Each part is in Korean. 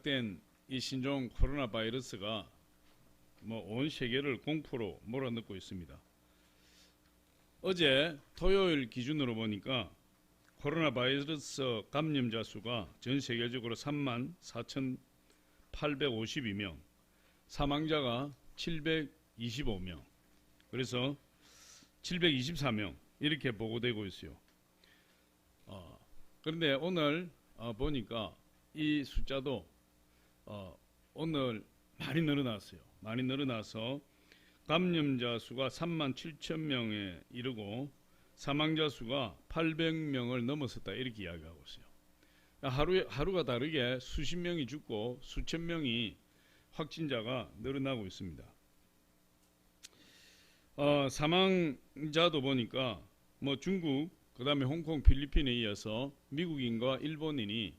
시작된 이 신종 코로나 바이러스가 온 세계를 공포로 몰아넣고 있습니다. 어제 토요일 기준으로 보니까 코로나 바이러스 감염자 수가 전 세계적으로 34,852명, 사망자가 725명, 그래서 724명 이렇게 보고되고 있어요. 그런데 오늘 보니까 이 숫자도 오늘 많이 늘어났어요. 많이 늘어나서 감염자 수가 37,000명에 이르고 사망자 수가 800명을 넘어섰다 이렇게 이야기하고 있어요. 하루가 다르게 수십 명이 죽고 수천 명이 확진자가 늘어나고 있습니다. 사망자도 보니까 중국, 그 다음에 홍콩, 필리핀에 이어서 미국인과 일본인이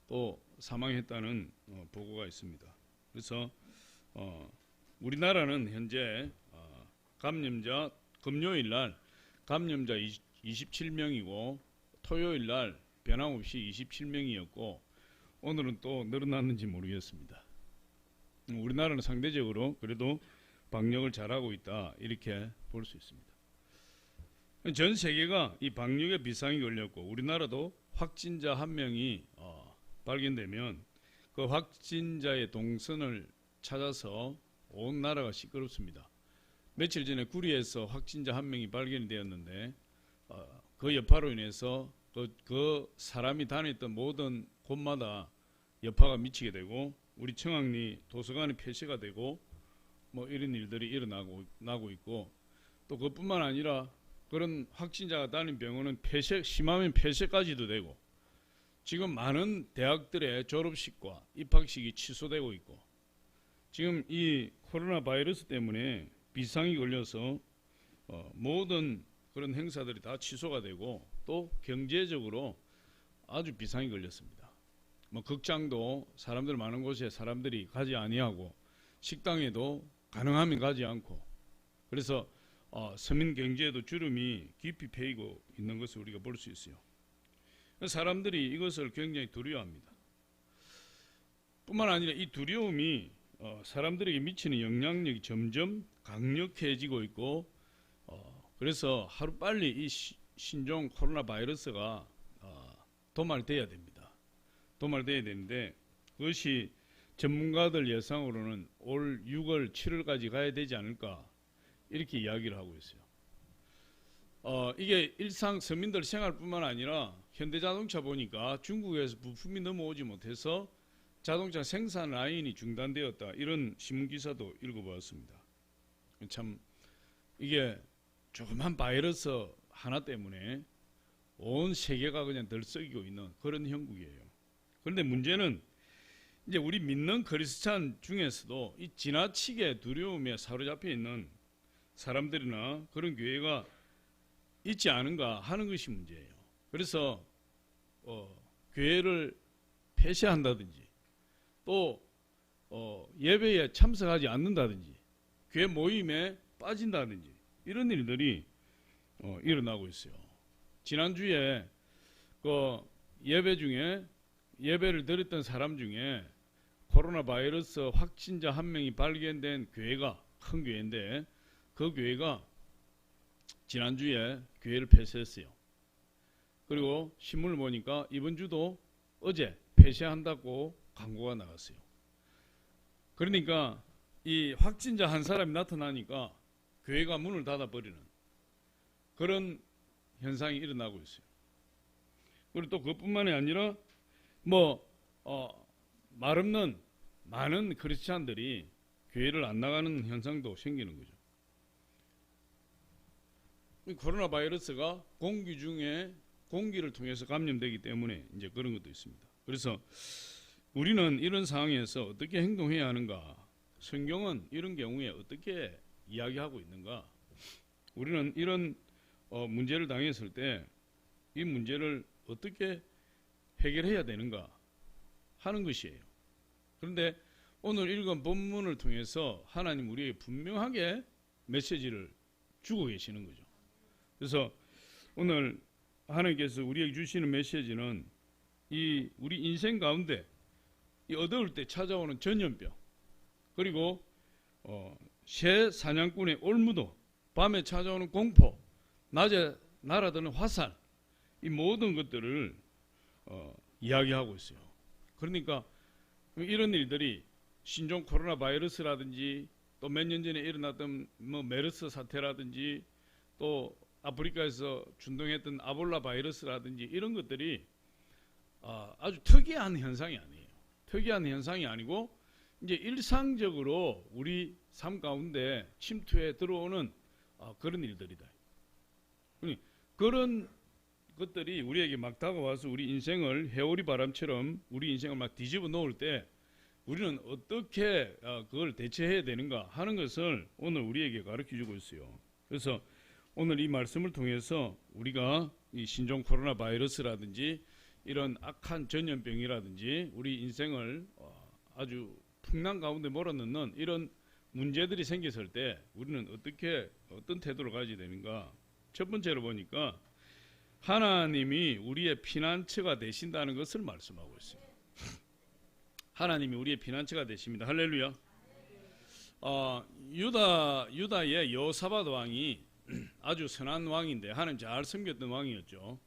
또 사망했다는 보고가 있습니다. 그래서 우리나라는 현재 금요일 날 감염자 27명이고 토요일 날 변함없이 27명이었고 오늘은 또 늘어났는지 모르겠습니다. 우리나라는 상대적으로 그래도 방역을 잘하고 있다 이렇게 볼 수 있습니다. 전 세계가 이 방역에 비상이 걸렸고 우리나라도 확진자 한 명이 발견되면 그 확진자의 동선을 찾아서 온 나라가 시끄럽습니다. 며칠 전에 구리에서 확진자 한 명이 발견이 되었는데 그 여파로 인해서 그 사람이 다녔던 모든 곳마다 여파가 미치게 되고 우리 청학리 도서관이 폐쇄가 되고 이런 일들이 일어나고 있고 또 그뿐만 아니라 그런 확진자가 다닌 병원은 심하면 폐쇄까지도 되고 지금 많은 대학들의 졸업식과 입학식이 취소되고 있고 지금 이 코로나 바이러스 때문에 비상이 걸려서 모든 그런 행사들이 다 취소가 되고 또 경제적으로 아주 비상이 걸렸습니다. 극장도 사람들 많은 곳에 사람들이 가지 아니하고 식당에도 가능하면 가지 않고 그래서 서민 경제에도 주름이 깊이 패이고 있는 것을 우리가 볼 수 있어요. 사람들이 이것을 굉장히 두려워합니다. 뿐만 아니라 이 두려움이 사람들에게 미치는 영향력이 점점 강력해지고 있고 그래서 하루빨리 이 신종 코로나 바이러스가 도말돼야 됩니다. 도말돼야 되는데 그것이 전문가들 예상으로는 올 6월, 7월까지 가야 되지 않을까 이렇게 이야기를 하고 있어요. 이게 일상 서민들 생활뿐만 아니라 현대자동차 보니까 중국에서 부품이 넘어오지 못해서 자동차 생산 라인이 중단되었다 이런 신문기사도 읽어보았습니다. 참 이게 조그만 바이러스 하나 때문에 온 세계가 그냥 들썩이고 있는 그런 형국이에요. 그런데 문제는 이제 우리 믿는 크리스찬 중에서도 이 지나치게 두려움에 사로잡혀 있는 사람들이나 그런 교회가 있지 않은가 하는 것이 문제예요. 그래서 교회를 폐쇄한다든지 또 예배에 참석하지 않는다든지 교회 모임에 빠진다든지 이런 일들이 일어나고 있어요. 지난주에 그 예배 중에 예배를 드렸던 사람 중에 코로나 바이러스 확진자 한 명이 발견된 교회가 큰 교회인데 그 교회가 지난주에 교회를 폐쇄했어요. 그리고 신문을 보니까 이번 주도 어제 폐쇄한다고 광고가 나갔어요. 그러니까 이 확진자 한 사람이 나타나니까 교회가 문을 닫아버리는 그런 현상이 일어나고 있어요. 그리고 또 그것뿐만이 아니라 말 없는 많은 크리스찬들이 교회를 안 나가는 현상도 생기는 거죠. 이 코로나 바이러스가 공기 중에 공기를 통해서 감염되기 때문에 이제 그런 것도 있습니다. 그래서 우리는 이런 상황에서 어떻게 행동해야 하는가? 성경은 이런 경우에 어떻게 이야기하고 있는가? 우리는 이런 문제를 당했을 때 이 문제를 어떻게 해결해야 되는가 하는 것이에요. 그런데 오늘 읽은 본문을 통해서 하나님 우리에게 분명하게 메시지를 주고 계시는 거죠. 그래서 오늘 하나님께서 우리에게 주시는 메시지는 이 우리 인생 가운데 이 어두울 때 찾아오는 전염병, 그리고 새 사냥꾼의 올무도, 밤에 찾아오는 공포, 낮에 날아드는 화살, 이 모든 것들을 이야기하고 있어요. 그러니까 이런 일들이 신종 코로나 바이러스라든지 또 몇 년 전에 일어났던 뭐 메르스 사태라든지 또 아프리카에서 준동했던 아볼라 바이러스라든지 이런 것들이 아주 특이한 현상이 아니에요. 특이한 현상이 아니고 이제 일상적으로 우리 삶 가운데 침투해 들어오는 그런 일들이다. 그런 것들이 우리에게 막 다가와서 우리 인생을 해오리 바람처럼 우리 인생을 막 뒤집어 놓을 때 우리는 어떻게 그걸 대처해야 되는가 하는 것을 오늘 우리에게 가르쳐 주고 있어요. 그래서 오늘 이 말씀을 통해서 우리가 이 신종 코로나 바이러스라든지 이런 악한 전염병이라든지 우리 인생을 아주 풍랑 가운데 몰아넣는 이런 문제들이 생겼을 때 우리는 어떤 태도를 가져야 되는가. 첫 번째로 보니까 하나님이 우리의 피난처가 되신다는 것을 말씀하고 있어요. 하나님이 우리의 피난처가 되십니다. 할렐루야. 유다의 여호사밧 왕이 아주 선한 왕인데 하나님 잘 섬겼던 왕이었죠.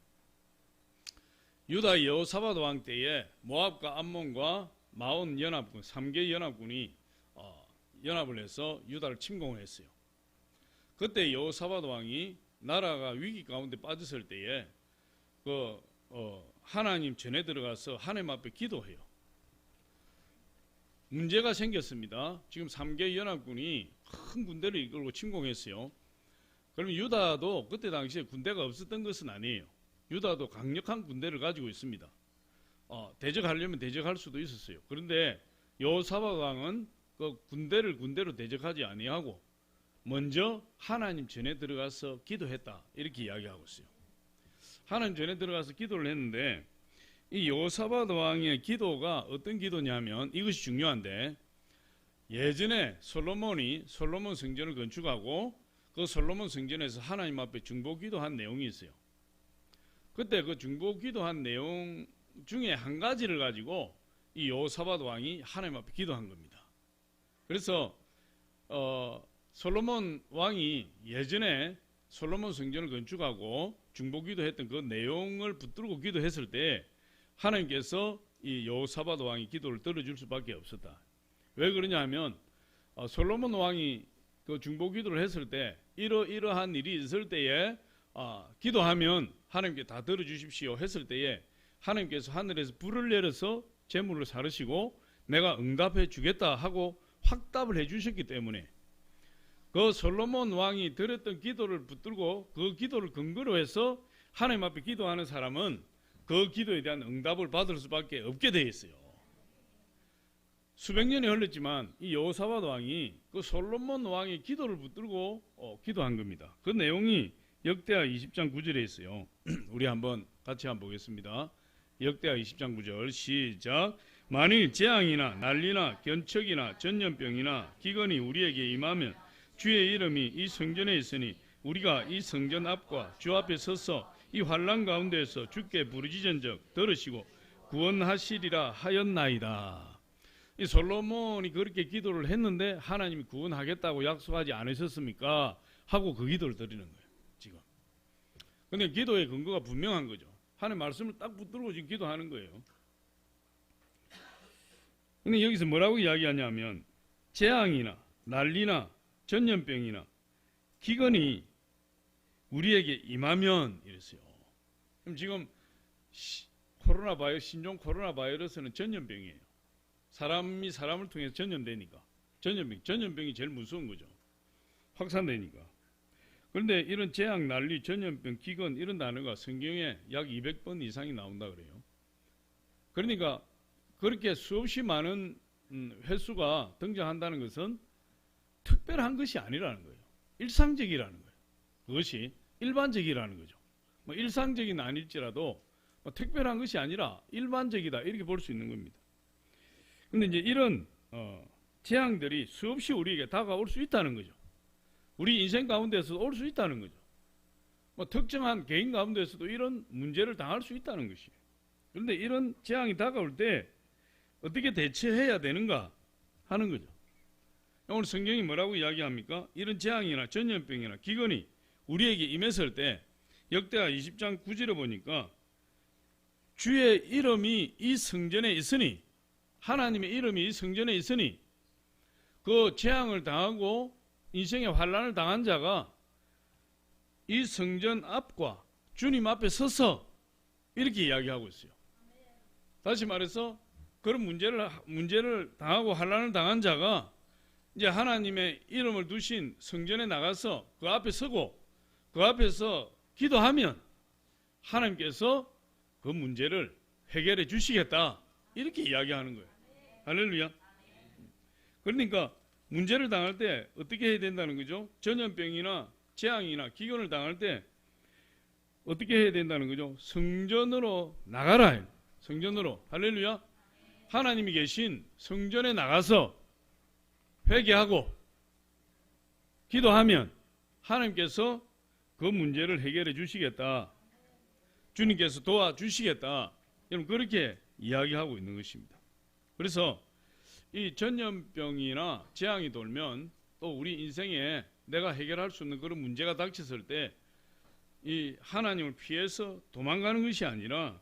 유다 여호사밧 왕 때에 모압과 암몬과 마온 연합군 3개 연합군이 연합을 해서 유다를 침공했어요. 그때 여호사밧 왕이 나라가 위기 가운데 빠졌을 때에 하나님 전에 들어가서 하나님 앞에 기도해요. 문제가 생겼습니다. 지금 3개 연합군이 큰 군대를 이끌고 침공했어요. 그러면 유다도 그때 당시에 군대가 없었던 것은 아니에요. 유다도 강력한 군대를 가지고 있습니다. 대적하려면 대적할 수도 있었어요. 그런데 여호사밧 왕은 그 군대로 대적하지 아니하고 먼저 하나님 전에 들어가서 기도했다, 이렇게 이야기하고 있어요. 하나님 전에 들어가서 기도를 했는데 이 여호사밧 왕의 기도가 어떤 기도냐면 이것이 중요한데, 예전에 솔로몬 성전을 건축하고 그 솔로몬 성전에서 하나님 앞에 중보 기도한 내용이 있어요. 그때 그 중보 기도한 내용 중에 한 가지를 가지고 이 여호사밧 왕이 하나님 앞에 기도한 겁니다. 그래서 솔로몬 왕이 예전에 솔로몬 성전을 건축하고 중보 기도했던 그 내용을 붙들고 기도했을 때 하나님께서 이 여호사밧 왕이 기도를 들어줄 수밖에 없었다. 왜 그러냐 하면 솔로몬 왕이 그 중보 기도를 했을 때 이러한 일이 있을 때에 기도하면 하나님께 다 들어주십시오 했을 때에 하나님께서 하늘에서 불을 내려서 재물을 사르시고 내가 응답해 주겠다 하고 확답을 해 주셨기 때문에 그 솔로몬 왕이 드렸던 기도를 붙들고 그 기도를 근거로 해서 하나님 앞에 기도하는 사람은 그 기도에 대한 응답을 받을 수밖에 없게 되어 있어요. 수백 년이 흘렀지만 이 여호사밧 왕이 그 솔로몬 왕의 기도를 붙들고 기도한 겁니다. 그 내용이 역대하 20장 9절에 있어요. 우리 같이 한번 보겠습니다. 역대하 20장 9절 시작. 만일 재앙이나 난리나 견척이나 전염병이나 기근이 우리에게 임하면 주의 이름이 이 성전에 있으니 우리가 이 성전 앞과 주 앞에 서서 이 환난 가운데에서 주께 부르짖은적 들으시고 구원하시리라 하였나이다. 이 솔로몬이 그렇게 기도를 했는데 하나님이 구원하겠다고 약속하지 않으셨습니까? 하고 그 기도를 드리는 거예요. 지금. 근데 기도의 근거가 분명한 거죠. 하나님 말씀을 딱 붙들고 지금 기도하는 거예요. 근데 여기서 뭐라고 이야기하냐면 재앙이나 난리나 전염병이나 기근이 우리에게 임하면 이랬어요. 그럼 지금 신종 코로나 바이러스는 전염병이에요. 사람이 사람을 통해서 전염되니까 전염병이 제일 무서운 거죠. 확산되니까. 그런데 이런 재앙, 난리, 전염병, 기근 이런 단어가 성경에 약 200번 이상이 나온다 그래요. 그러니까 그렇게 수없이 많은 횟수가 등장한다는 것은 특별한 것이 아니라는 거예요. 일상적이라는 거예요. 그것이 일반적이라는 거죠. 뭐 일상적인 아닐지라도 뭐 특별한 것이 아니라 일반적이다, 이렇게 볼 수 있는 겁니다. 근데 이제 이런 재앙들이 수없이 우리에게 다가올 수 있다는 거죠. 우리 인생 가운데서도 올 수 있다는 거죠. 뭐 특정한 개인 가운데서도 이런 문제를 당할 수 있다는 것이에요. 그런데 이런 재앙이 다가올 때 어떻게 대처해야 되는가 하는 거죠. 오늘 성경이 뭐라고 이야기합니까? 이런 재앙이나 전염병이나 기근이 우리에게 임했을 때 역대하 20장 9절에 보니까 주의 이름이 이 성전에 있으니, 하나님의 이름이 이 성전에 있으니 그 재앙을 당하고 인생의 환난을 당한 자가 이 성전 앞과 주님 앞에 서서 이렇게 이야기하고 있어요. 다시 말해서 그런 문제를 당하고 환난을 당한 자가 이제 하나님의 이름을 두신 성전에 나가서 그 앞에 서고 그 앞에서 기도하면 하나님께서 그 문제를 해결해 주시겠다, 이렇게 이야기하는 거예요. 할렐루야. 그러니까 문제를 당할 때 어떻게 해야 된다는 거죠? 전염병이나 재앙이나 기근을 당할 때 어떻게 해야 된다는 거죠? 성전으로 나가라. 성전으로. 할렐루야. 하나님이 계신 성전에 나가서 회개하고 기도하면 하나님께서 그 문제를 해결해 주시겠다, 주님께서 도와주시겠다, 여러분 그렇게 이야기하고 있는 것입니다. 그래서 이 전염병이나 재앙이 돌면 또 우리 인생에 내가 해결할 수 없는 그런 문제가 닥쳤을 때 이 하나님을 피해서 도망가는 것이 아니라,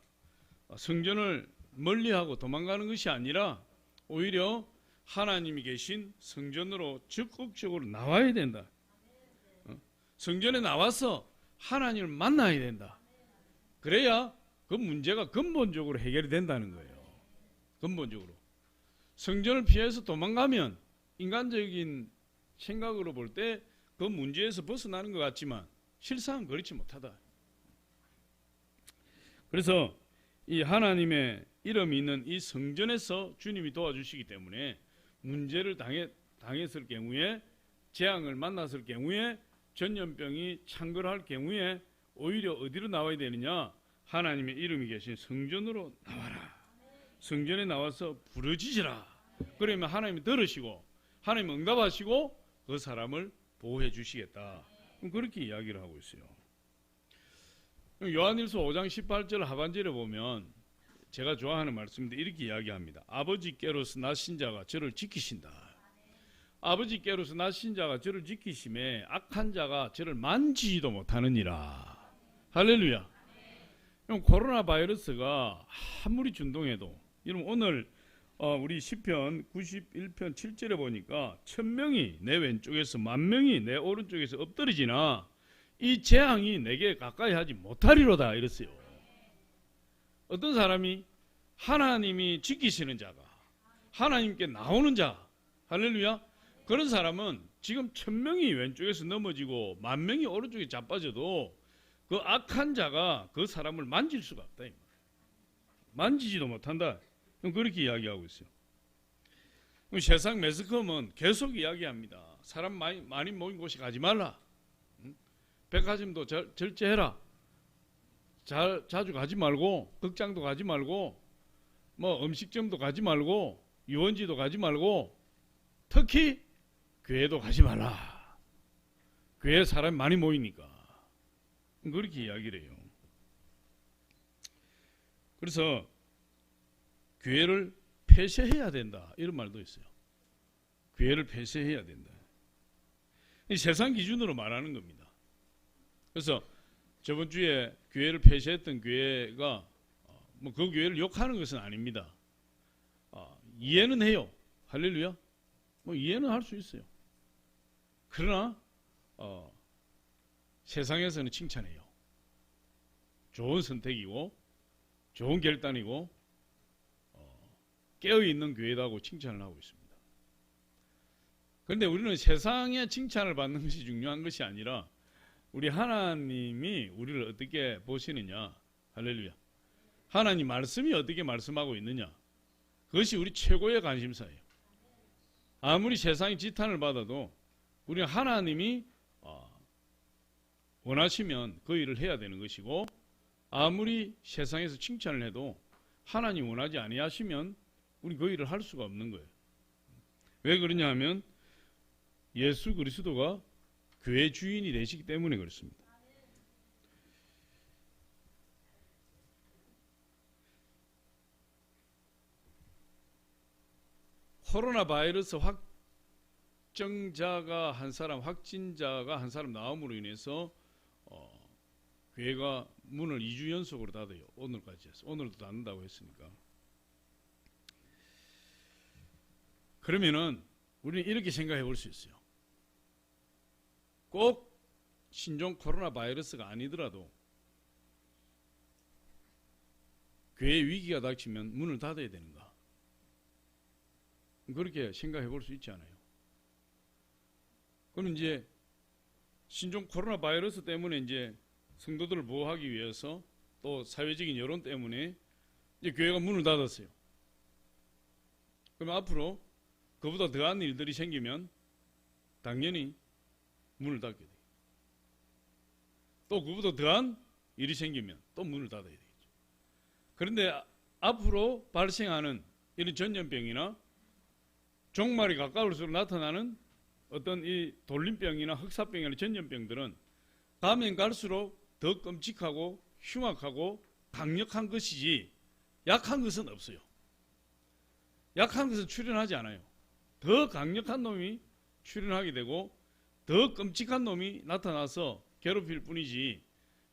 성전을 멀리하고 도망가는 것이 아니라 오히려 하나님이 계신 성전으로 적극적으로 나와야 된다. 성전에 나와서 하나님을 만나야 된다. 그래야 그 문제가 근본적으로 해결이 된다는 거예요. 근본적으로. 성전을 피해서 도망가면 인간적인 생각으로 볼 때 그 문제에서 벗어나는 것 같지만 실상은 그렇지 못하다. 그래서 이 하나님의 이름이 있는 이 성전에서 주님이 도와주시기 때문에 문제를 당했을 경우에, 재앙을 만났을 경우에, 전염병이 창궐할 경우에 오히려 어디로 나와야 되느냐? 하나님의 이름이 계신 성전으로 나와라. 성전에 나와서 부르짖으라. 그러면 하나님이 들으시고 하나님 응답하시고 그 사람을 보호해 주시겠다. 그렇게 이야기를 하고 있어요. 요한일서 5장 18절 하반절에 보면 제가 좋아하는 말씀인데 이렇게 이야기합니다. 아버지께로서 나신 자가 저를 지키신다. 아버지께로서 나신 자가 저를 지키심에 악한 자가 저를 만지지도 못하느니라. 할렐루야. 코로나 바이러스가 아무리 준동해도, 여러분 오늘 우리 시편 91편 7절에 보니까 1000명이 내 왼쪽에서 10,000명이 내 오른쪽에서 엎드리지나 이 재앙이 내게 가까이 하지 못하리로다, 이랬어요. 어떤 사람이 하나님이 지키시는 자가, 하나님께 나오는 자, 할렐루야, 그런 사람은 지금 1000명이 왼쪽에서 넘어지고 10,000명이 오른쪽에 자빠져도 그 악한 자가 그 사람을 만질 수가 없다. 만지지도 못한다. 그렇게 이야기하고 있어요. 세상 매스컴은 계속 이야기합니다. 사람 많이 모인 곳에 가지 말라. 백화점도 절제해라. 자주 가지 말고, 극장도 가지 말고, 뭐 음식점도 가지 말고, 유원지도 가지 말고, 특히 교회도 가지 말라. 교회에 사람이 많이 모이니까. 그렇게 이야기를 해요. 그래서 교회를 폐쇄해야 된다, 이런 말도 있어요. 교회를 폐쇄해야 된다. 이 세상 기준으로 말하는 겁니다. 그래서 저번 주에 교회를 폐쇄했던 교회가 뭐 그 교회를 욕하는 것은 아닙니다. 이해는 해요. 할렐루야. 뭐 이해는 할 수 있어요. 그러나 세상에서는 칭찬해요. 좋은 선택이고 좋은 결단이고 깨어있는 교회다고 칭찬을 하고 있습니다. 그런데 우리는 세상의 칭찬을 받는 것이 중요한 것이 아니라 우리 하나님이 우리를 어떻게 보시느냐. 할렐루야. 하나님 말씀이 어떻게 말씀하고 있느냐. 그것이 우리 최고의 관심사예요. 아무리 세상이 지탄을 받아도 우리는 하나님이 원하시면 그 일을 해야 되는 것이고, 아무리 세상에서 칭찬을 해도 하나님 원하지 아니하시면 우리 그 일을 할 수가 없는 거예요. 왜 그러냐 하면 예수 그리스도가 교회 주인이 되시기 때문에 그렇습니다. 코로나 바이러스 확진자가 한 사람 나옴으로 인해서 교회가 문을 2주 연속으로 닫아요. 오늘까지 해서. 오늘도 닫는다고 했으니까. 그러면은 우리는 이렇게 생각해 볼 수 있어요. 꼭 신종 코로나 바이러스가 아니더라도 교회 위기가 닥치면 문을 닫아야 되는가? 그렇게 생각해 볼 수 있지 않아요? 그럼 이제 신종 코로나 바이러스 때문에 이제 성도들을 보호하기 위해서 또 사회적인 여론 때문에 이제 교회가 문을 닫았어요. 그럼 앞으로 그보다 더한 일들이 생기면 당연히 문을 닫게 돼요. 또 그보다 더한 일이 생기면 또 문을 닫아야 되겠죠. 그런데 앞으로 발생하는 이런 전염병이나 종말이 가까울수록 나타나는 어떤 이 돌림병이나 흑사병이나 전염병들은 가면 갈수록 더 끔찍하고 흉악하고 강력한 것이지 약한 것은 없어요. 약한 것은 출현하지 않아요. 더 강력한 놈이 출현하게 되고 더 끔찍한 놈이 나타나서 괴롭힐 뿐이지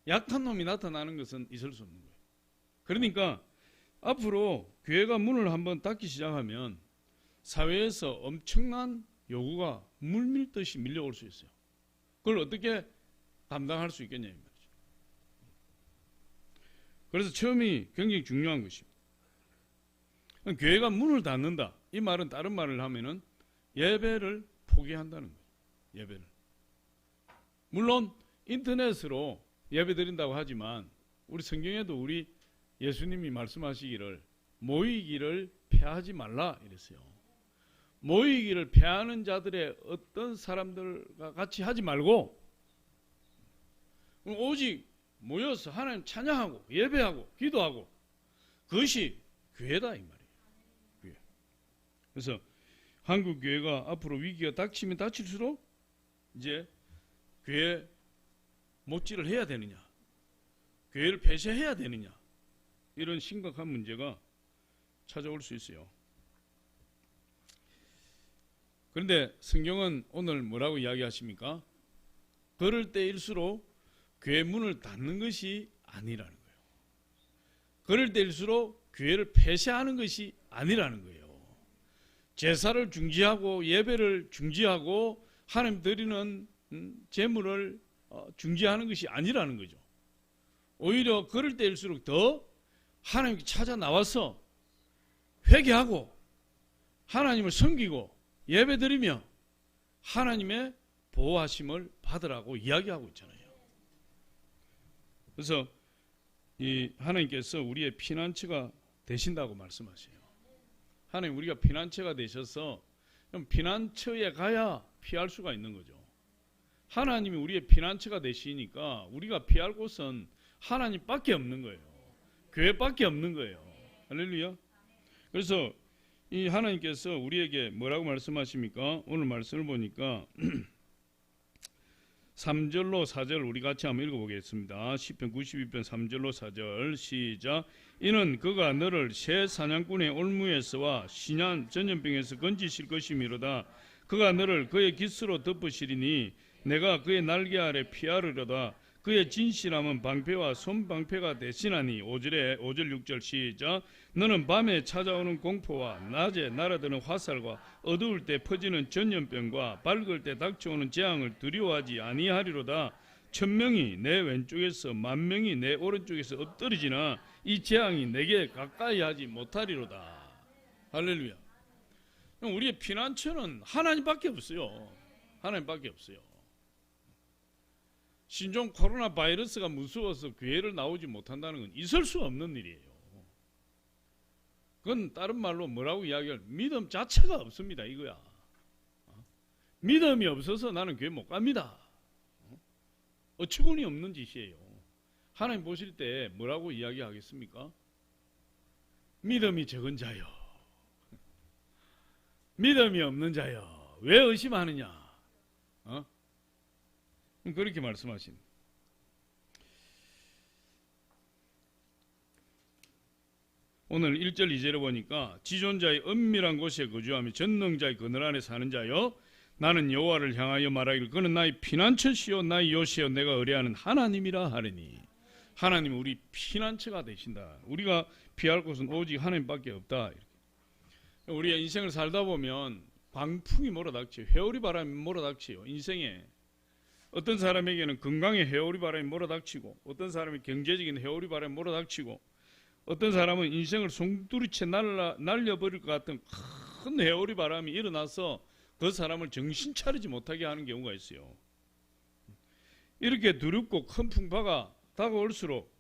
약한 놈이 나타나는 것은 있을 수 없는 거예요. 그러니까 앞으로 교회가 문을 한번 닫기 시작하면 사회에서 엄청난 요구가 물밀듯이 밀려올 수 있어요. 그걸 어떻게 감당할 수 있겠냐 이 말이죠. 그래서 처음이 굉장히 중요한 것입니다. 교회가 문을 닫는다. 이 말은 다른 말을 하면은 예배를 포기한다는 거예요. 예배를. 물론 인터넷으로 예배 드린다고 하지만 우리 성경에도 우리 예수님이 말씀하시기를 모이기를 패하지 말라 이랬어요. 모이기를 패하는 자들의 어떤 사람들과 같이 하지 말고 오직 모여서 하나님 찬양하고 예배하고 기도하고 그것이 교회다 이 말이에요. 교회. 그래서 한국 교회가 앞으로 위기가 닥치면 닥칠수록 이제 교회 못질을 해야 되느냐, 교회를 폐쇄해야 되느냐 이런 심각한 문제가 찾아올 수 있어요. 그런데 성경은 오늘 뭐라고 이야기하십니까? 그럴 때일수록 교회 문을 닫는 것이 아니라는 거예요. 그럴 때일수록 교회를 폐쇄하는 것이 아니라는 거예요. 제사를 중지하고 예배를 중지하고 하나님 드리는 제물을 중지하는 것이 아니라는 거죠. 오히려 그럴 때일수록 더 하나님께 찾아 나와서 회개하고 하나님을 섬기고 예배드리며 하나님의 보호하심을 받으라고 이야기하고 있잖아요. 그래서 이 하나님께서 우리의 피난처가 되신다고 말씀하세요. 하나님 우리가 피난처가 되셔서 피난처에 가야 피할 수가 있는 거죠. 하나님이 우리의 피난처가 되시니까 우리가 피할 곳은 하나님밖에 없는 거예요. 교회밖에 없는 거예요. 할렐루야. 그래서 이 하나님께서 우리에게 뭐라고 말씀하십니까? 오늘 말씀을 보니까 3절로 4절 우리 같이 한번 읽어보겠습니다. 시편 92편 3절로 4절 시작. 이는 그가 너를 새 사냥꾼의 올무에서와 신한 전염병에서 건지실 것이미로다. 그가 너를 그의 깃으로 덮으시리니 내가 그의 날개 아래 피하르려다. 그의 진실함은 방패와 손방패가 대신하니 5절 6절 시작. 너는 밤에 찾아오는 공포와 낮에 날아드는 화살과 어두울 때 퍼지는 전염병과 밝을 때 닥쳐오는 재앙을 두려워하지 아니하리로다. 1000명이 내 왼쪽에서 10,000명이 내 오른쪽에서 엎드리지나 이 재앙이 내게 가까이 하지 못하리로다. 할렐루야. 우리의 피난처는 하나님밖에 없어요. 하나님밖에 없어요. 신종 코로나 바이러스가 무서워서 교회를 나오지 못한다는 건 있을 수 없는 일이에요. 그건 다른 말로 뭐라고 이야기할 믿음 자체가 없습니다 이거야. 믿음이 없어서 나는 교회 못 갑니다. 어처구니 없는 짓이에요. 하나님 보실 때 뭐라고 이야기하겠습니까? 믿음이 적은 자여, 믿음이 없는 자여, 왜 의심하느냐? 그렇게 말씀하신. 오늘 1절 2절에 보니까 지존자의 은밀한 곳에 거주하며 전능자의 그늘 안에 사는 자여 나는 여호와를 향하여 말하기를 그는 나의 피난처시요 나의 요새여 내가 의뢰하는 하나님이라 하리니. 하나님은 우리 피난처가 되신다. 우리가 피할 곳은 오직 하나님밖에 없다. 우리가 인생을 살다 보면 광풍이 몰아닥치고 회오리 바람이 몰아닥치요. 인생에 어떤 사람에게는 건강의 회오리 바람이 몰아닥치고 어떤 사람이 경제적인 회오리 바람이 몰아닥치고 어떤 사람은 인생을 송두리째 날려버릴 것 같은 큰 회오리 바람이 일어나서 그 사람을 정신 차리지 못하게 하는 경우가 있어요. 이렇게 두렵고 큰 풍파가 다가올수록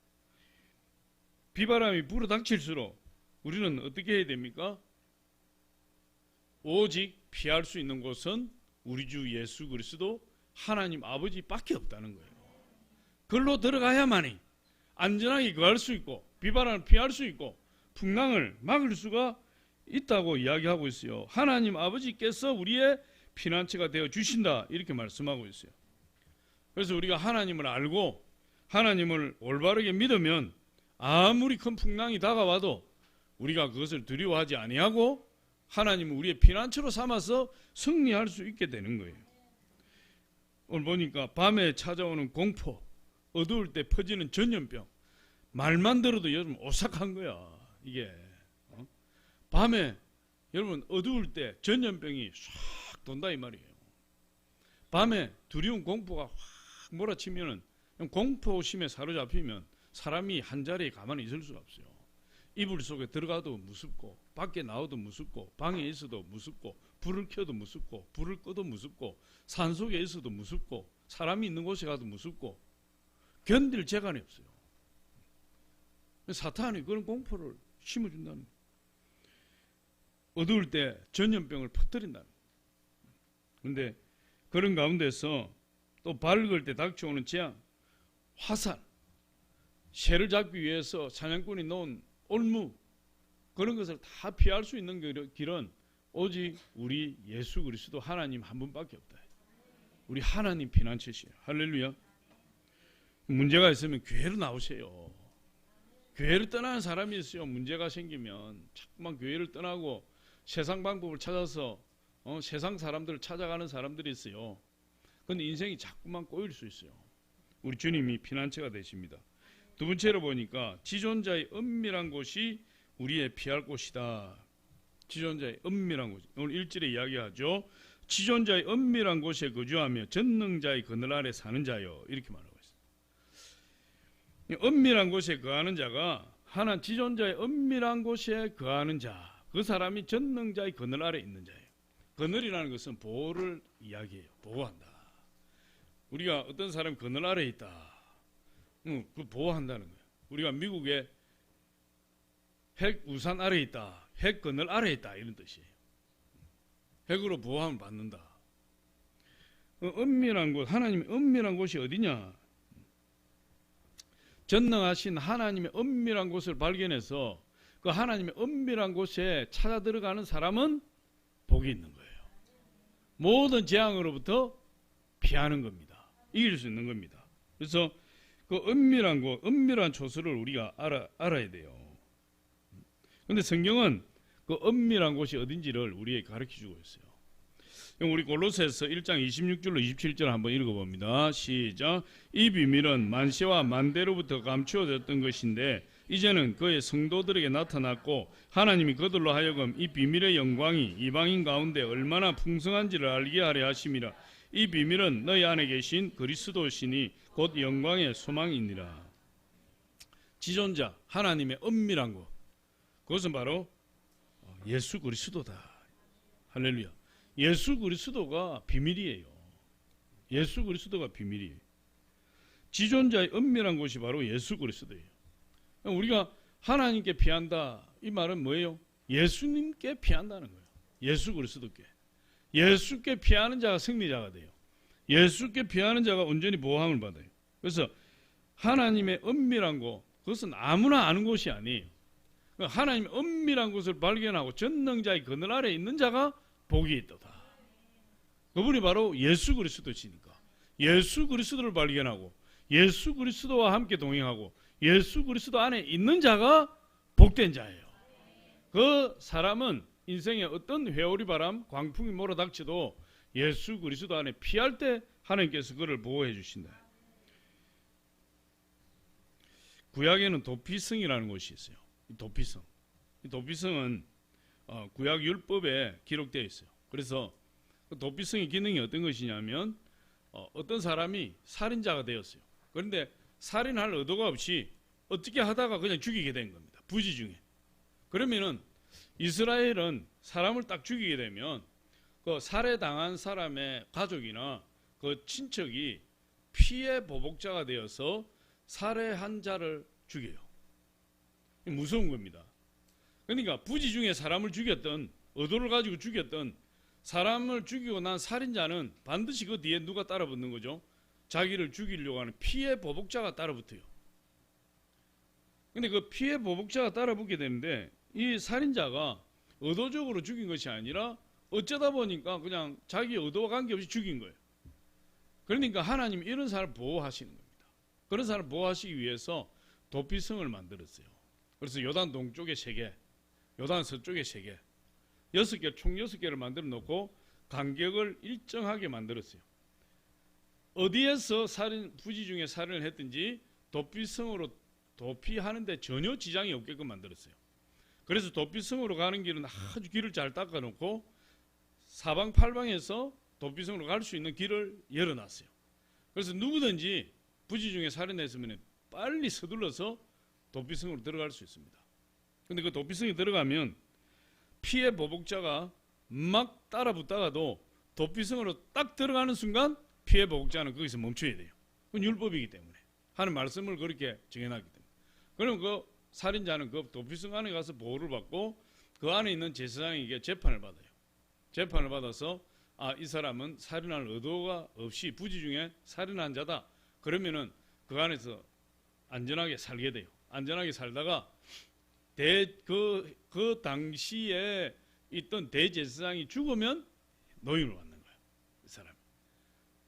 비바람이 불어닥칠수록 우리는 어떻게 해야 됩니까? 오직 피할 수 있는 곳은 우리 주 예수 그리스도 하나님 아버지밖에 없다는 거예요. 그걸로 들어가야만이 안전하게 거할 수 있고 비바람을 피할 수 있고 풍랑을 막을 수가 있다고 이야기하고 있어요. 하나님 아버지께서 우리의 피난처가 되어 주신다 이렇게 말씀하고 있어요. 그래서 우리가 하나님을 알고 하나님을 올바르게 믿으면 아무리 큰 풍랑이 다가와도 우리가 그것을 두려워하지 아니하고 하나님은 우리의 피난처로 삼아서 승리할 수 있게 되는 거예요. 오늘 보니까 밤에 찾아오는 공포, 어두울 때 퍼지는 전염병, 말만 들어도 여러분 오싹한 거야. 이게 밤에 여러분 어두울 때 전염병이 싹 돈다 이 말이에요. 밤에 두려운 공포가 확 몰아치면은 공포심에 사로잡히면 사람이 한 자리에 가만히 있을 수가 없어요. 이불 속에 들어가도 무섭고 밖에 나와도 무섭고 방에 있어도 무섭고 불을 켜도 무섭고 불을 꺼도 무섭고 산속에 있어도 무섭고 사람이 있는 곳에 가도 무섭고 견딜 재간이 없어요. 사탄이 그런 공포를 심어준다는 거예요. 어두울 때 전염병을 퍼뜨린다는 거예요. 그런데 그런 가운데서 또 밝을 때 닥쳐오는 재앙, 화산, 새를 잡기 위해서 사냥꾼이 놓은 올무, 그런 것을 다 피할 수 있는 길은 오직 우리 예수 그리스도 하나님 한 분밖에 없다. 우리 하나님 피난처시에요. 할렐루야. 문제가 있으면 교회로 나오세요. 교회를 떠나는 사람이 있어요. 문제가 생기면 자꾸만 교회를 떠나고 세상 방법을 찾아서 세상 사람들을 찾아가는 사람들이 있어요. 그런데 인생이 자꾸만 꼬일 수 있어요. 우리 주님이 피난처가 되십니다. 두 번째로 보니까 지존자의 은밀한 곳이 우리의 피할 곳이다. 지존자의 은밀한 곳. 오늘 1절에 이야기하죠. 지존자의 은밀한 곳에 거주하며 전능자의 그늘 아래 사는 자요. 이렇게 말하고 있어요. 은밀한 곳에 거하는 자가 하나님 지존자의 은밀한 곳에 거하는 자. 그 사람이 전능자의 그늘 아래 있는 자예요. 그늘이라는 것은 보호를 이야기해요. 보호한다. 우리가 어떤 사람이 그늘 아래 있다. 그 보호한다는 거예요. 우리가 미국에 핵 우산 아래 있다. 핵 그늘 아래 있다. 이런 뜻이에요. 핵으로 보호함을 받는다. 은밀한 곳, 하나님의 은밀한 곳이 어디냐? 전능하신 하나님의 은밀한 곳을 발견해서 그 하나님의 은밀한 곳에 찾아 들어가는 사람은 복이 있는 거예요. 모든 재앙으로부터 피하는 겁니다. 이길 수 있는 겁니다. 그래서 그 은밀한 곳, 은밀한 초소를 우리가 알아야 돼요. 그런데 성경은 그 은밀한 곳이 어딘지를 우리에게 가르쳐주고 있어요. 우리 골로새서 1장 26절로 27절 한번 읽어봅니다. 시작. 이 비밀은 만세와 만대로부터 감추어졌던 것인데 이제는 그의 성도들에게 나타났고 하나님이 그들로 하여금 이 비밀의 영광이 이방인 가운데 얼마나 풍성한지를 알게 하려 하심이라. 이 비밀은 너희 안에 계신 그리스도시니 곧 영광의 소망이니라. 지존자 하나님의 은밀한 곳, 그것은 바로 예수 그리스도다. 할렐루야. 예수 그리스도가 비밀이에요. 예수 그리스도가 비밀이에요. 지존자의 은밀한 곳이 바로 예수 그리스도예요. 우리가 하나님께 피한다, 이 말은 뭐예요? 예수님께 피한다는 거예요. 예수 그리스도께. 예수께 피하는 자가 승리자가 돼요. 예수께 피하는 자가 온전히 보호함을 받아요. 그래서 하나님의 은밀한 곳, 그것은 아무나 아는 곳이 아니에요. 하나님의 은밀한 곳을 발견하고 전능자의 그늘 아래 있는 자가 복이 있도다. 그분이 바로 예수 그리스도시니까 예수 그리스도를 발견하고 예수 그리스도와 함께 동행하고 예수 그리스도 안에 있는 자가 복된 자예요. 그 사람은 인생에 어떤 회오리 바람, 광풍이 몰아닥쳐도 예수 그리스도 안에 피할 때 하나님께서 그를 보호해 주신다. 구약에는 도피성이라는 것이 있어요. 도피성. 이 도피성은 구약 율법에 기록되어 있어요. 그래서 그 도피성의 기능이 어떤 것이냐면 어떤 사람이 살인자가 되었어요. 그런데 살인할 의도가 없이 어떻게 하다가 그냥 죽이게 된 겁니다. 부지 중에. 그러면은 이스라엘은 사람을 딱 죽이게 되면 그 살해당한 사람의 가족이나 그 친척이 피해 보복자가 되어서 살해한 자를 죽여요. 무서운 겁니다. 그러니까 부지 중에 사람을 죽였던, 의도를 가지고 죽였던, 사람을 죽이고 난 살인자는 반드시 그 뒤에 누가 따라붙는 거죠? 자기를 죽이려고 하는 피해 보복자가 따라붙어요. 근데 그 피해 보복자가 따라붙게 되는데 이 살인자가 의도적으로 죽인 것이 아니라 어쩌다 보니까 그냥 자기 의도와 관계없이 죽인 거예요. 그러니까 하나님이 이런 사람을 보호하시는 겁니다. 그런 사람을 보호하시기 위해서 도피성을 만들었어요. 그래서 요단 동쪽에 3개, 요단 서쪽에 3개, 6개, 총 6개를 만들어 놓고 간격을 일정하게 만들었어요. 어디에서 부지 중에 살인을 했든지 도피성으로 도피하는데 전혀 지장이 없게끔 만들었어요. 그래서 도피성으로 가는 길은 아주 길을 잘 닦아놓고 사방팔방에서 도피성으로 갈 수 있는 길을 열어놨어요. 그래서 누구든지 부지 중에 살인했으면 빨리 서둘러서 도피성으로 들어갈 수 있습니다. 근데 그 도피성에 들어가면 피해 보복자가 막 따라붙다가도 도피성으로 딱 들어가는 순간 피해 보복자는 거기서 멈춰야 돼요. 그건 율법이기 때문에 하는 말씀을 그렇게 정해놨기 때문에. 그럼 그 살인자는 그 도피성 안에 가서 보호를 받고 그 안에 있는 제사장에게 재판을 받아요. 재판을 받아서 이 사람은 살인할 의도가 없이 부지 중에 살인한 자다. 그러면은 그 안에서 안전하게 살게 돼요. 안전하게 살다가 그 당시에 있던 대제사장이 죽으면 노임을 받는 거예요. 이 사람.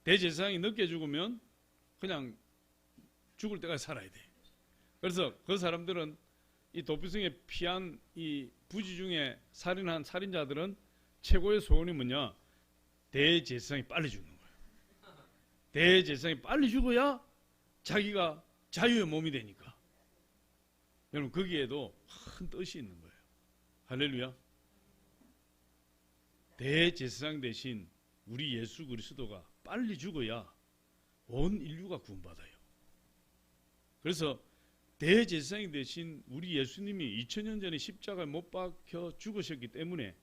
대제사장이 늦게 죽으면 그냥 죽을 때까지 살아야 돼. 그래서 그 사람들은 이 도피성에 피한 이 부지 중에 살인한 살인자들은 최고의 소원이 뭐냐? 대제사장이 빨리 죽는 거예요. 대제사장이 빨리 죽어야 자기가 자유의 몸이 되니까. 여러분 거기에도 큰 뜻이 있는 거예요. 할렐루야. 대제사장 대신 우리 예수 그리스도가 빨리 죽어야 온 인류가 구원받아요. 그래서 대제사장이 대신 우리 예수님이 2000년 전에 십자가에 못 박혀 죽으셨기 때문에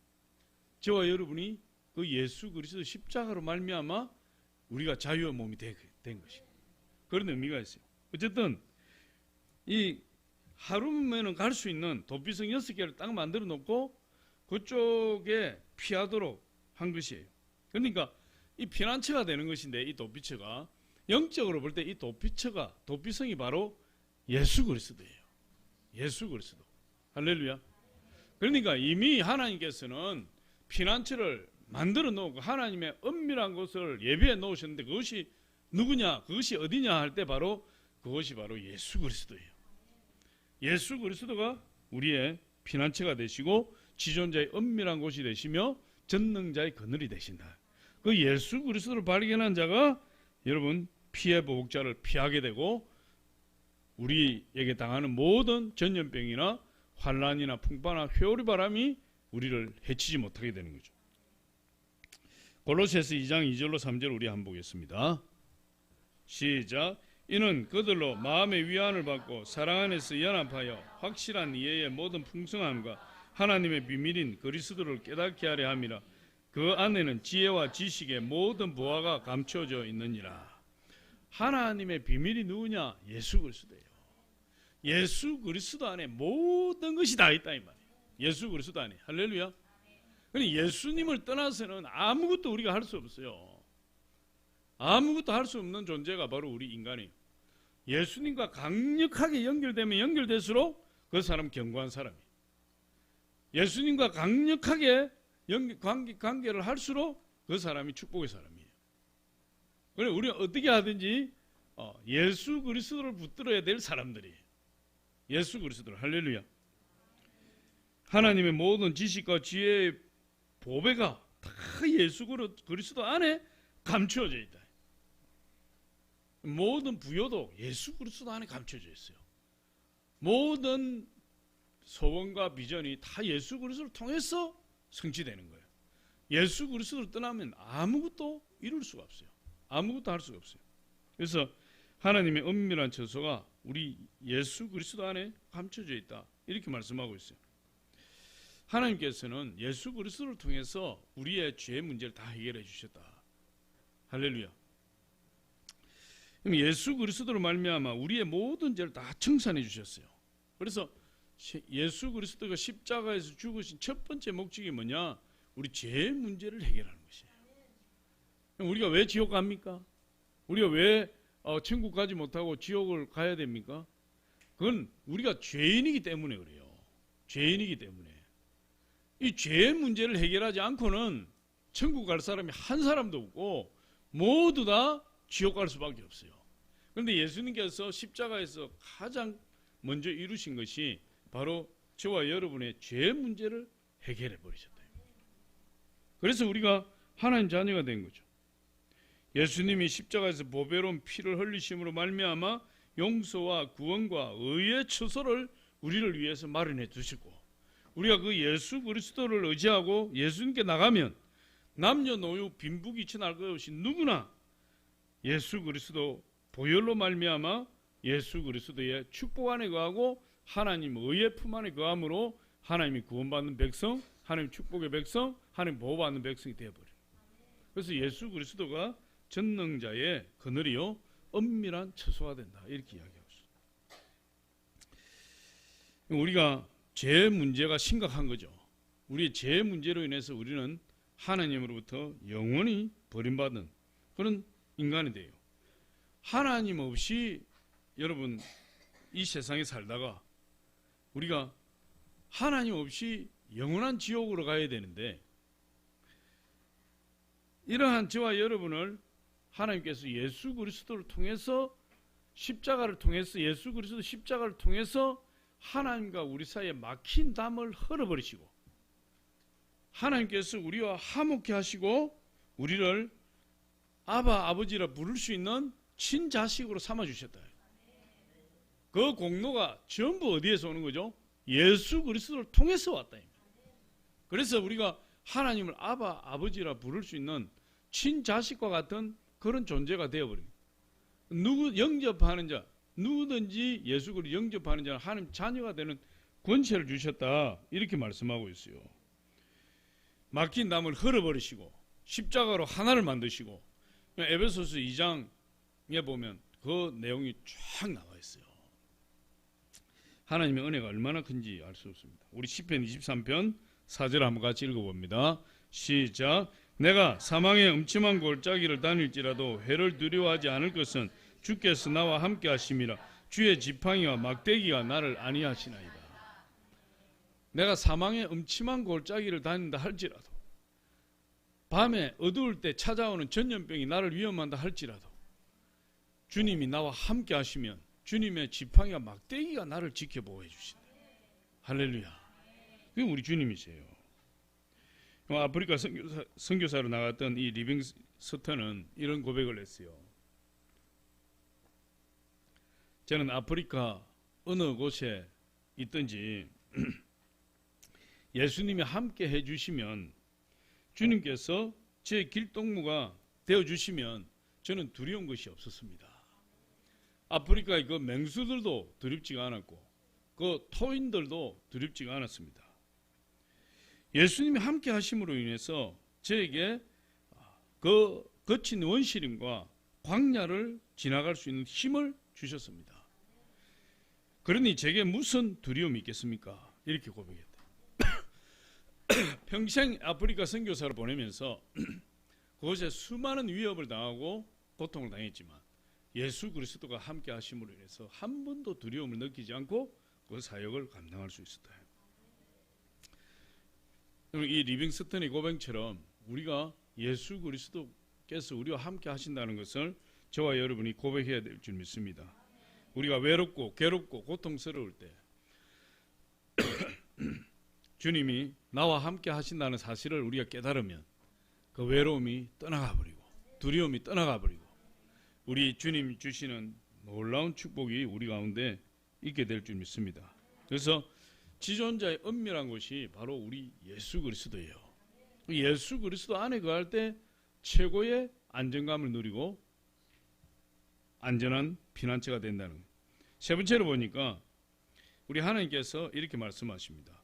저와 여러분이 그 예수 그리스도 십자가로 말미암아 우리가 자유의 몸이 된 것입니다. 그런 의미가 있어요. 어쨌든 이 하루면은 갈 수 있는 도피성 6개를 딱 만들어 놓고 그쪽에 피하도록 한 것이에요. 그러니까 이 피난처가 되는 것인데 이 도피처가 영적으로 볼 때 이 도피성이 바로 예수 그리스도예요. 예수 그리스도. 할렐루야. 그러니까 이미 하나님께서는 피난처를 만들어 놓고 하나님의 은밀한 곳을 예비해 놓으셨는데 그것이 누구냐? 그것이 어디냐 할 때 그것이 바로 예수 그리스도예요. 예수 그리스도가 우리의 피난처가 되시고 지존자의 은밀한 곳이 되시며 전능자의 그늘이 되신다. 그 예수 그리스도를 발견한 자가 여러분 피해 보복자를 피하게 되고 우리에게 당하는 모든 전염병이나 환란이나 풍파나 회오리 바람이 우리를 해치지 못하게 되는 거죠. 골로새서 2장 2절로 3절 우리 한번 보겠습니다. 시작. 이는 그들로 마음의 위안을 받고 사랑 안에서 연합하여 확실한 이해의 모든 풍성함과 하나님의 비밀인 그리스도를 깨닫게 하려 함이라. 그 안에는 지혜와 지식의 모든 보화가 감춰져 있느니라. 하나님의 비밀이 누구냐? 예수 그리스도예요. 예수 그리스도 안에 모든 것이 다 있다 이 말이에요. 예수 그리스도 안에. 할렐루야. 그러니 예수님을 떠나서는 아무것도 우리가 할 수 없어요. 아무것도 할 수 없는 존재가 바로 우리 인간이에요. 예수님과 강력하게 연결되면 연결될수록 그 사람 견고한 사람이에요. 예수님과 강력하게 관계를 할수록 그 사람이 축복의 사람이에요. 그래 우리는 어떻게 하든지 예수 그리스도를 붙들어야 될 사람들이에요. 예수 그리스도를. 할렐루야. 하나님의 모든 지식과 지혜의 보배가 다 예수 그리스도 안에 감추어져 있다. 모든 부여도 예수 그리스도 안에 감춰져 있어요. 모든 소원과 비전이 다 예수 그리스도를 통해서 성취되는 거예요. 예수 그리스도를 떠나면 아무것도 이룰 수가 없어요. 아무것도 할 수가 없어요. 그래서 하나님의 은밀한 처소가 우리 예수 그리스도 안에 감춰져 있다, 이렇게 말씀하고 있어요. 하나님께서는 예수 그리스도를 통해서 우리의 죄 문제를 다 해결해 주셨다. 할렐루야. 그럼 예수 그리스도로 말미암아 우리의 모든 죄를 다 청산해 주셨어요. 그래서 예수 그리스도가 십자가에서 죽으신 첫 번째 목적이 뭐냐? 우리 죄 문제를 해결하는 것이에요. 그럼 우리가 왜 지옥 갑니까? 우리가 왜 천국 가지 못하고 지옥을 가야 됩니까? 그건 우리가 죄인이기 때문에 그래요. 죄인이기 때문에. 이 죄 문제를 해결하지 않고는 천국 갈 사람이 한 사람도 없고 모두 다 지옥 갈 수밖에 없어요. 그런데 예수님께서 십자가에서 가장 먼저 이루신 것이 바로 저와 여러분의 죄 문제를 해결해 버리셨다. 그래서 우리가 하나님 자녀가 된 거죠. 예수님이 십자가에서 보배로운 피를 흘리심으로 말미암아 용서와 구원과 의의 처소를 우리를 위해서 마련해 두시고, 우리가 그 예수 그리스도를 의지하고 예수님께 나가면 남녀노유 빈부귀천할 것 없이 누구나 예수 그리스도 보혈로 말미암아 예수 그리스도의 축복 안에 거하고 하나님 의의 품 안에 거함으로 하나님이 구원받는 백성, 하나님 축복의 백성, 하나님 보호받는 백성이 되어버려요. 그래서 예수 그리스도가 전능자의 그늘이요 은밀한 처소가 된다, 이렇게 이야기하고 있습니다. 우리가 죄 문제가 심각한 거죠. 우리의 죄 문제로 인해서 우리는 하나님으로부터 영원히 버림받은 그런 인간이 돼요. 하나님 없이 여러분 이 세상에 살다가 우리가 하나님 없이 영원한 지옥으로 가야 되는데, 이러한 저와 여러분을 하나님께서 예수 그리스도를 통해서 십자가를 통해서 예수 그리스도 십자가를 통해서 하나님과 우리 사이에 막힌 담을 헐어버리시고 하나님께서 우리와 화목케 하시고 우리를 아바 아버지라 부를 수 있는 친자식으로 삼아주셨다. 그 공로가 전부 어디에서 오는 거죠? 예수 그리스도를 통해서 왔다. 그래서 우리가 하나님을 아바 아버지라 부를 수 있는 친자식과 같은 그런 존재가 되어버린 거예요. 영접하는 자, 누구든지 예수 그리스도 영접하는 자는 하나님 자녀가 되는 권세를 주셨다, 이렇게 말씀하고 있어요. 막힌 담을 헐어버리시고 십자가로 하나를 만드시고, 에베소서 2장에 보면 그 내용이 쫙 나와 있어요. 하나님의 은혜가 얼마나 큰지 알 수 없습니다. 우리 시편 23편 4절 한번 같이 읽어봅니다. 시작. 내가 사망의 음침한 골짜기를 다닐지라도 해를 두려워하지 않을 것은 주께서 나와 함께 하심이라. 주의 지팡이와 막대기가 나를 안위하시나이다. 내가 사망의 음침한 골짜기를 다닌다 할지라도, 밤에 어두울 때 찾아오는 전염병이 나를 위험한다 할지라도 주님이 나와 함께 하시면 주님의 지팡이와 막대기가 나를 지켜보호해 주신다. 할렐루야. 그게 우리 주님이세요. 아프리카 선교사로 나갔던 이 리빙스턴은 이런 고백을 했어요. 저는 아프리카 어느 곳에 있든지 예수님이 함께 해주시면, 주님께서 제 길동무가 되어주시면 저는 두려운 것이 없었습니다. 아프리카의 그 맹수들도 두렵지가 않았고 그 토인들도 두렵지가 않았습니다. 예수님이 함께 하심으로 인해서 저에게 그 거친 원시림과 광야를 지나갈 수 있는 힘을 주셨습니다. 그러니 제게 무슨 두려움이 있겠습니까? 이렇게 고백했다. 평생 아프리카 선교사를 보내면서 그곳에 수많은 위협을 당하고 고통을 당했지만 예수 그리스도가 함께 하심으로 인해서 한 번도 두려움을 느끼지 않고 그 사역을 감당할 수 있었다. 이 리빙스턴의 고백처럼 우리가 예수 그리스도께서 우리와 함께 하신다는 것을 저와 여러분이 고백해야 될 줄 믿습니다. 우리가 외롭고 괴롭고 고통스러울 때 주님이 나와 함께 하신다는 사실을 우리가 깨달으면 그 외로움이 떠나가 버리고 두려움이 떠나가 버리고 우리 주님 주시는 놀라운 축복이 우리 가운데 있게 될 줄 믿습니다. 그래서 지존자의 은밀한 곳이 바로 우리 예수 그리스도예요. 예수 그리스도 안에 거할 때 최고의 안정감을 누리고 안전한 피난처가 된다는 거예요. 세 번째로 보니까 우리 하나님께서 이렇게 말씀하십니다.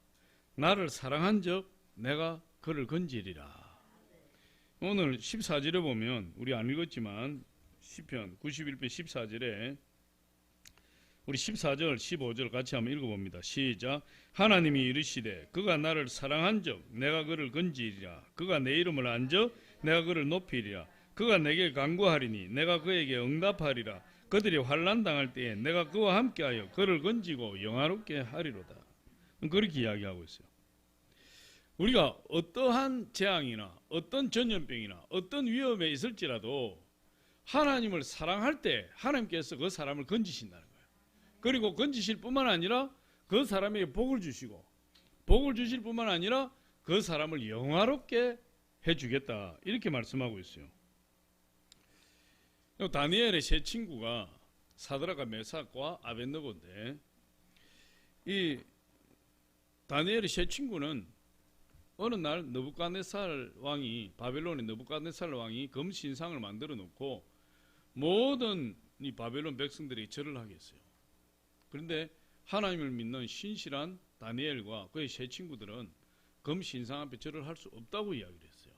나를 사랑한 적 내가 그를 건지리라. 오늘 14절에 보면 우리 안 읽었지만 시편 91편 14절에 우리 14절 15절 같이 한번 읽어봅니다. 시작. 하나님이 이르시되 그가 나를 사랑한 적 내가 그를 건지리라. 그가 내 이름을 안 적 내가 그를 높이리라. 그가 내게 간구하리니 내가 그에게 응답하리라. 그들이 환난 당할 때에 내가 그와 함께하여 그를 건지고 영화롭게 하리로다. 그렇게 이야기하고 있어요. 우리가 어떠한 재앙이나 어떤 전염병이나 어떤 위험에 있을지라도 하나님을 사랑할 때 하나님께서 그 사람을 건지신다는 거예요. 그리고 건지실 뿐만 아니라 그 사람에게 복을 주시고 복을 주실 뿐만 아니라 그 사람을 영화롭게 해주겠다 이렇게 말씀하고 있어요. 다니엘의 세 친구가 사드락과 메삭과 아벳느고인데 이 다니엘의 세 친구는 어느 날 느부갓네살 왕이 바벨론의 느부갓네살 왕이 금신상을 만들어 놓고 모든 이 바벨론 백성들이 절을 하게 했어요. 그런데 하나님을 믿는 신실한 다니엘과 그의 세 친구들은 금신상 앞에 절을 할 수 없다고 이야기를 했어요.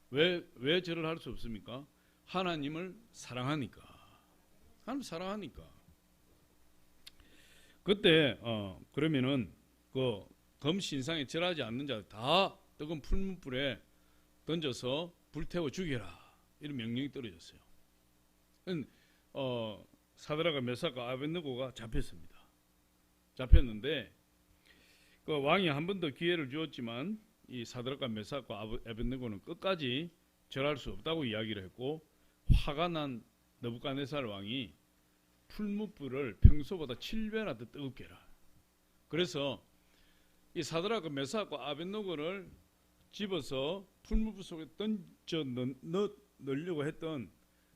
왜 절을 할 수 없습니까? 하나님을 사랑하니까. 하나님 사랑하니까. 그때 그러면은 그 금신상에 절하지 않는 자 다 뜨거운 풀무불에 던져서 불태워 죽여라 이런 명령이 떨어졌어요. 사드락과 메삭과 아벳느고가 잡혔습니다. 잡혔는데 그 왕이 한 번 더 기회를 주었지만 이 사드락과 메삭과 아벳느고는 끝까지 절할 수 없다고 이야기를 했고 화가 난 느부갓네살 왕이 풀무불을 평소보다 7배나 더 뜨겁게 해라. 그래서 이 사드락과 메삭과 아벳느고를 집어서 풀무불 속에 던져 넣으려고 했던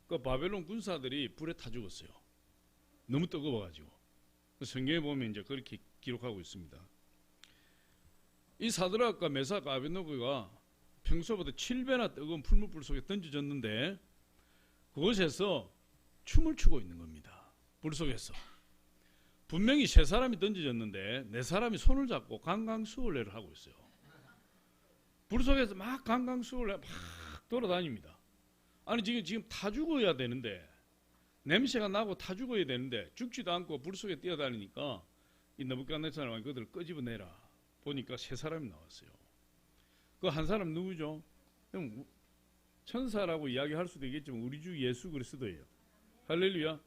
그 바벨론 군사들이 불에 타 죽었어요. 너무 뜨거워가지고. 성경에 보면 이제 그렇게 기록하고 있습니다. 이 사드락과 메삭과 아벳느고가 평소보다 7배나 뜨거운 풀무불 속에 던져졌는데 그곳에서 춤을 추고 있는 겁니다. 불 속에서. 분명히 세 사람이 던져졌는데 네 사람이 손을 잡고 강강수월래를 하고 있어요. 불 속에서 막 강강수월래 막 돌아다닙니다. 아니 지금 타 죽어야 되는데 냄새가 나고 타 죽어야 되는데 죽지도 않고 불 속에 뛰어다니니까 이 느부갓네살 왕이 그들을 끄집어내라. 보니까 세 사람이 나왔어요. 그 한 사람 누구죠? 천사라고 이야기할 수도 있겠지만 우리 주 예수 그리스도예요. 할렐루야.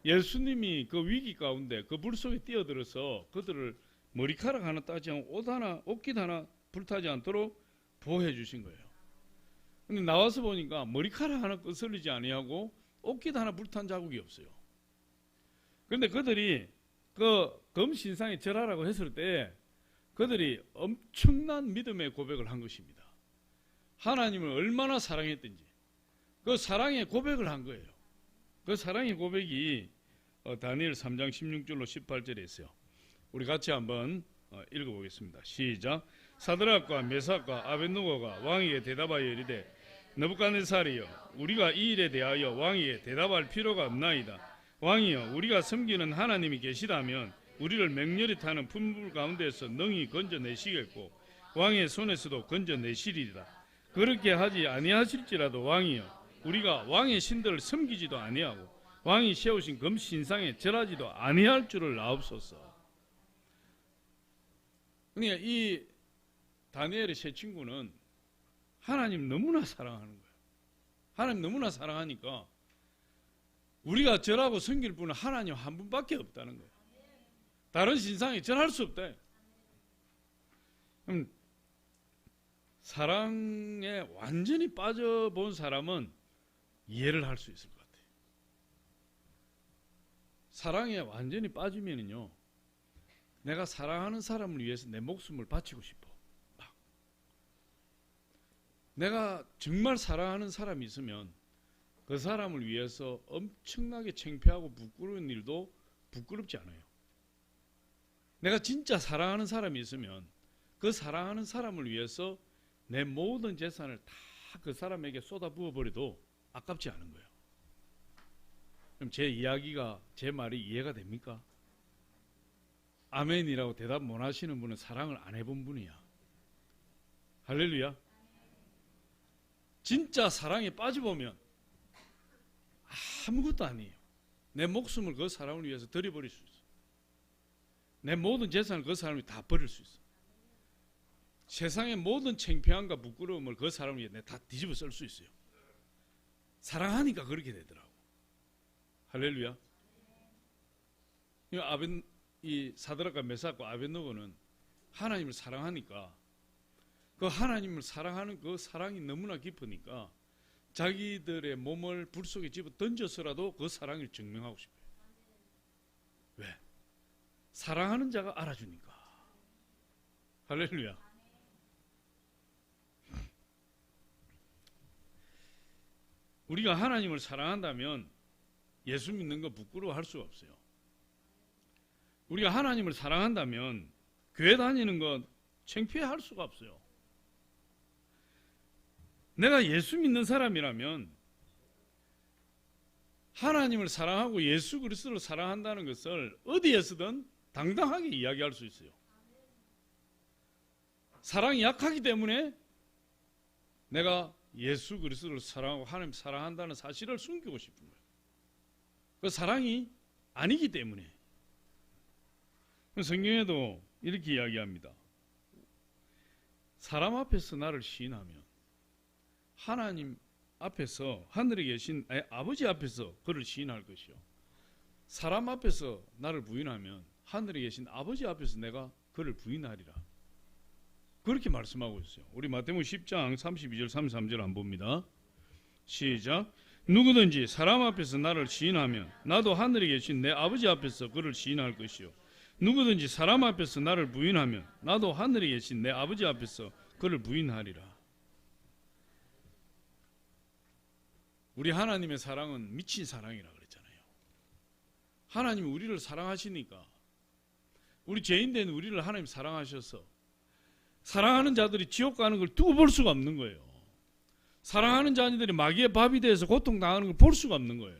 예수님이 그 위기 가운데 그 불 속에 뛰어들어서 그들을 머리카락 하나 따지 않고 옷깃 하나 불타지 않도록 보호해 주신 거예요. 근데 나와서 보니까 머리카락 하나 거슬리지 아니하고 옷깃 하나 불탄 자국이 없어요. 그런데 그들이 그 금신상에 절하라고 했을 때 그들이 엄청난 믿음의 고백을 한 것입니다. 하나님을 얼마나 사랑했든지 그 사랑의 고백을 한 거예요. 그 사랑의 고백이 다니엘 3장 16절로 18절에 있어요. 우리 같이 한번 읽어보겠습니다. 시작. 사드락과 메삭과 아벳느고가 왕에게 대답하여 이르되 느부갓네살이여 우리가 이 일에 대하여 왕에게 대답할 필요가 없나이다. 왕이여 우리가 섬기는 하나님이 계시다면 우리를 맹렬히 타는 풀무불 가운데서 능히 건져내시겠고 왕의 손에서도 건져내시리이다. 그렇게 하지 아니하실지라도 왕이여 우리가 왕의 신들을 섬기지도 아니하고 왕이 세우신 금신상에 절하지도 아니할 줄을 아옵소서. 그러니까 이 다니엘의 세 친구는 하나님 너무나 사랑하는 거예요. 하나님 너무나 사랑하니까 우리가 절하고 섬길 분은 하나님 한 분밖에 없다는 거예요. 다른 신상에 절할 수 없다. 사랑에 완전히 빠져본 사람은 이해를 할 수 있을 것 같아요. 사랑에 완전히 빠지면은요, 내가 사랑하는 사람을 위해서 내 목숨을 바치고 싶어. 막. 내가 정말 사랑하는 사람이 있으면 그 사람을 위해서 엄청나게 창피하고 부끄러운 일도 부끄럽지 않아요. 내가 진짜 사랑하는 사람이 있으면 그 사랑하는 사람을 위해서 내 모든 재산을 다 그 사람에게 쏟아부어 버려도 아깝지 않은 거예요. 그럼 제 이야기가, 제 말이 이해가 됩니까? 아멘이라고 대답 못 하시는 분은 사랑을 안 해본 분이야. 할렐루야. 진짜 사랑에 빠져보면 아무것도 아니에요. 내 목숨을 그 사람을 위해서 들여버릴 수 있어. 내 모든 재산을 그 사람이 다 버릴 수 있어. 세상의 모든 창피함과 부끄러움을 그 사람을 위해 다 뒤집어 쓸 수 있어요. 사랑하니까 그렇게 되더라고. 할렐루야. 이 사드락과 메삭과 아벳느고는 하나님을 사랑하니까, 그 하나님을 사랑하는 그 사랑이 너무나 깊으니까 자기들의 몸을 불 속에 집어 던져서라도 그 사랑을 증명하고 싶어요. 왜? 사랑하는 자가 알아주니까. 할렐루야. 우리가 하나님을 사랑한다면 예수 믿는 거 부끄러워할 수가 없어요. 우리가 하나님을 사랑한다면 교회 다니는 건 창피해할 수가 없어요. 내가 예수 믿는 사람이라면 하나님을 사랑하고 예수 그리스도를 사랑한다는 것을 어디에서든 당당하게 이야기할 수 있어요. 사랑이 약하기 때문에 내가 예수 그리스도를 사랑하고 하나님 사랑한다는 사실을 숨기고 싶은 거예요. 그 사랑이 아니기 때문에. 성경에도 이렇게 이야기합니다. 사람 앞에서 나를 시인하면 하나님 앞에서, 하늘에 계신 아버지 앞에서 그를 시인할 것이요, 사람 앞에서 나를 부인하면 하늘에 계신 아버지 앞에서 내가 그를 부인하리라. 그렇게 말씀하고 있어요. 우리 마태복음 10장 32절 33절 한번 봅니다. 시작. 누구든지 사람 앞에서 나를 시인하면 나도 하늘에 계신 내 아버지 앞에서 그를 시인할 것이요, 누구든지 사람 앞에서 나를 부인하면 나도 하늘에 계신 내 아버지 앞에서 그를 부인하리라. 우리 하나님의 사랑은 미친 사랑이라 그랬잖아요. 하나님이 우리를 사랑하시니까, 우리 죄인 된 우리를 하나님 사랑하셔서 사랑하는 자들이 지옥 가는 걸 두고 볼 수가 없는 거예요. 사랑하는 자녀들이 마귀의 밥이 돼서 고통당하는 걸 볼 수가 없는 거예요.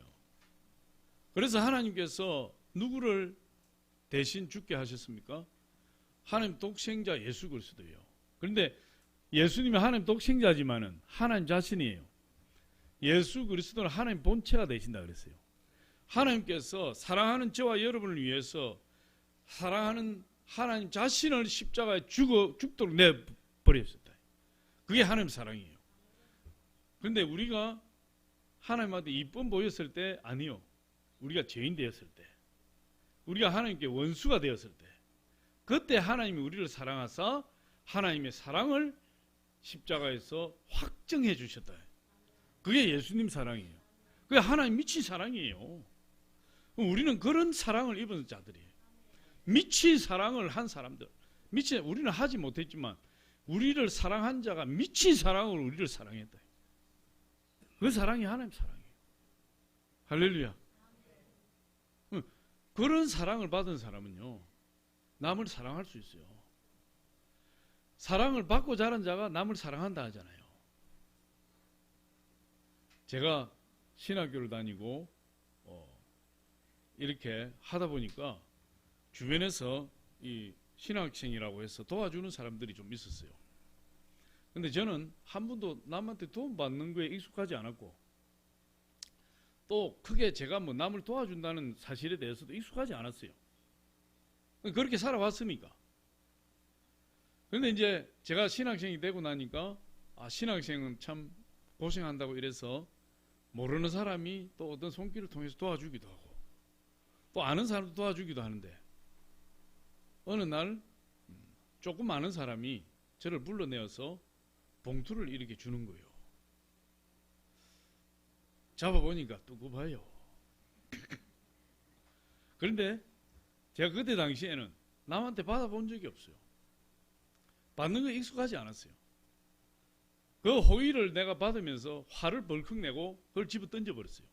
그래서 하나님께서 누구를 대신 죽게 하셨습니까? 하나님 독생자 예수 그리스도예요. 그런데 예수님이 하나님 독생자지만은 하나님 자신이에요. 예수 그리스도는 하나님 본체가 되신다 그랬어요. 하나님께서 사랑하는 저와 여러분을 위해서 사랑하는 하나님 자신을 십자가에 죽도록 내버렸었다. 그게 하나님 사랑이에요. 그런데 우리가 하나님한테 이쁨 보였을 때 아니요. 우리가 죄인 되었을 때, 우리가 하나님께 원수가 되었을 때, 그때 하나님이 우리를 사랑하사 하나님의 사랑을 십자가에서 확정해 주셨다. 그게 예수님 사랑이에요. 그게 하나님 미친 사랑이에요. 우리는 그런 사랑을 입은 자들이에요. 미친 사랑을 한 사람들, 우리는 하지 못했지만 우리를 사랑한 자가 미친 사랑으로 우리를 사랑했다. 그 사랑이 하나님 사랑이에요. 할렐루야. 그런 사랑을 받은 사람은요, 남을 사랑할 수 있어요. 사랑을 받고 자란 자가 남을 사랑한다 하잖아요. 제가 신학교를 다니고 이렇게 하다 보니까 주변에서 이 신학생이라고 해서 도와주는 사람들이 좀 있었어요. 근데 저는 한 번도 남한테 도움 받는 거에 익숙하지 않았고, 또 크게 제가 뭐 남을 도와준다는 사실에 대해서도 익숙하지 않았어요. 그렇게 살아왔으니까. 그런데 이제 제가 신학생이 되고 나니까 신학생은 참 고생한다고 이래서 모르는 사람이 또 어떤 손길을 통해서 도와주기도 하고, 또 아는 사람도 도와주기도 하는데, 어느 날 조금 아는 사람이 저를 불러내어서 봉투를 이렇게 주는 거예요. 잡아보니까 두꺼봐요. 그런데 제가 그때 당시에는 남한테 받아본 적이 없어요. 받는 거 익숙하지 않았어요. 그 호의를 내가 받으면서 화를 벌컥 내고 그걸 집어 던져버렸어요.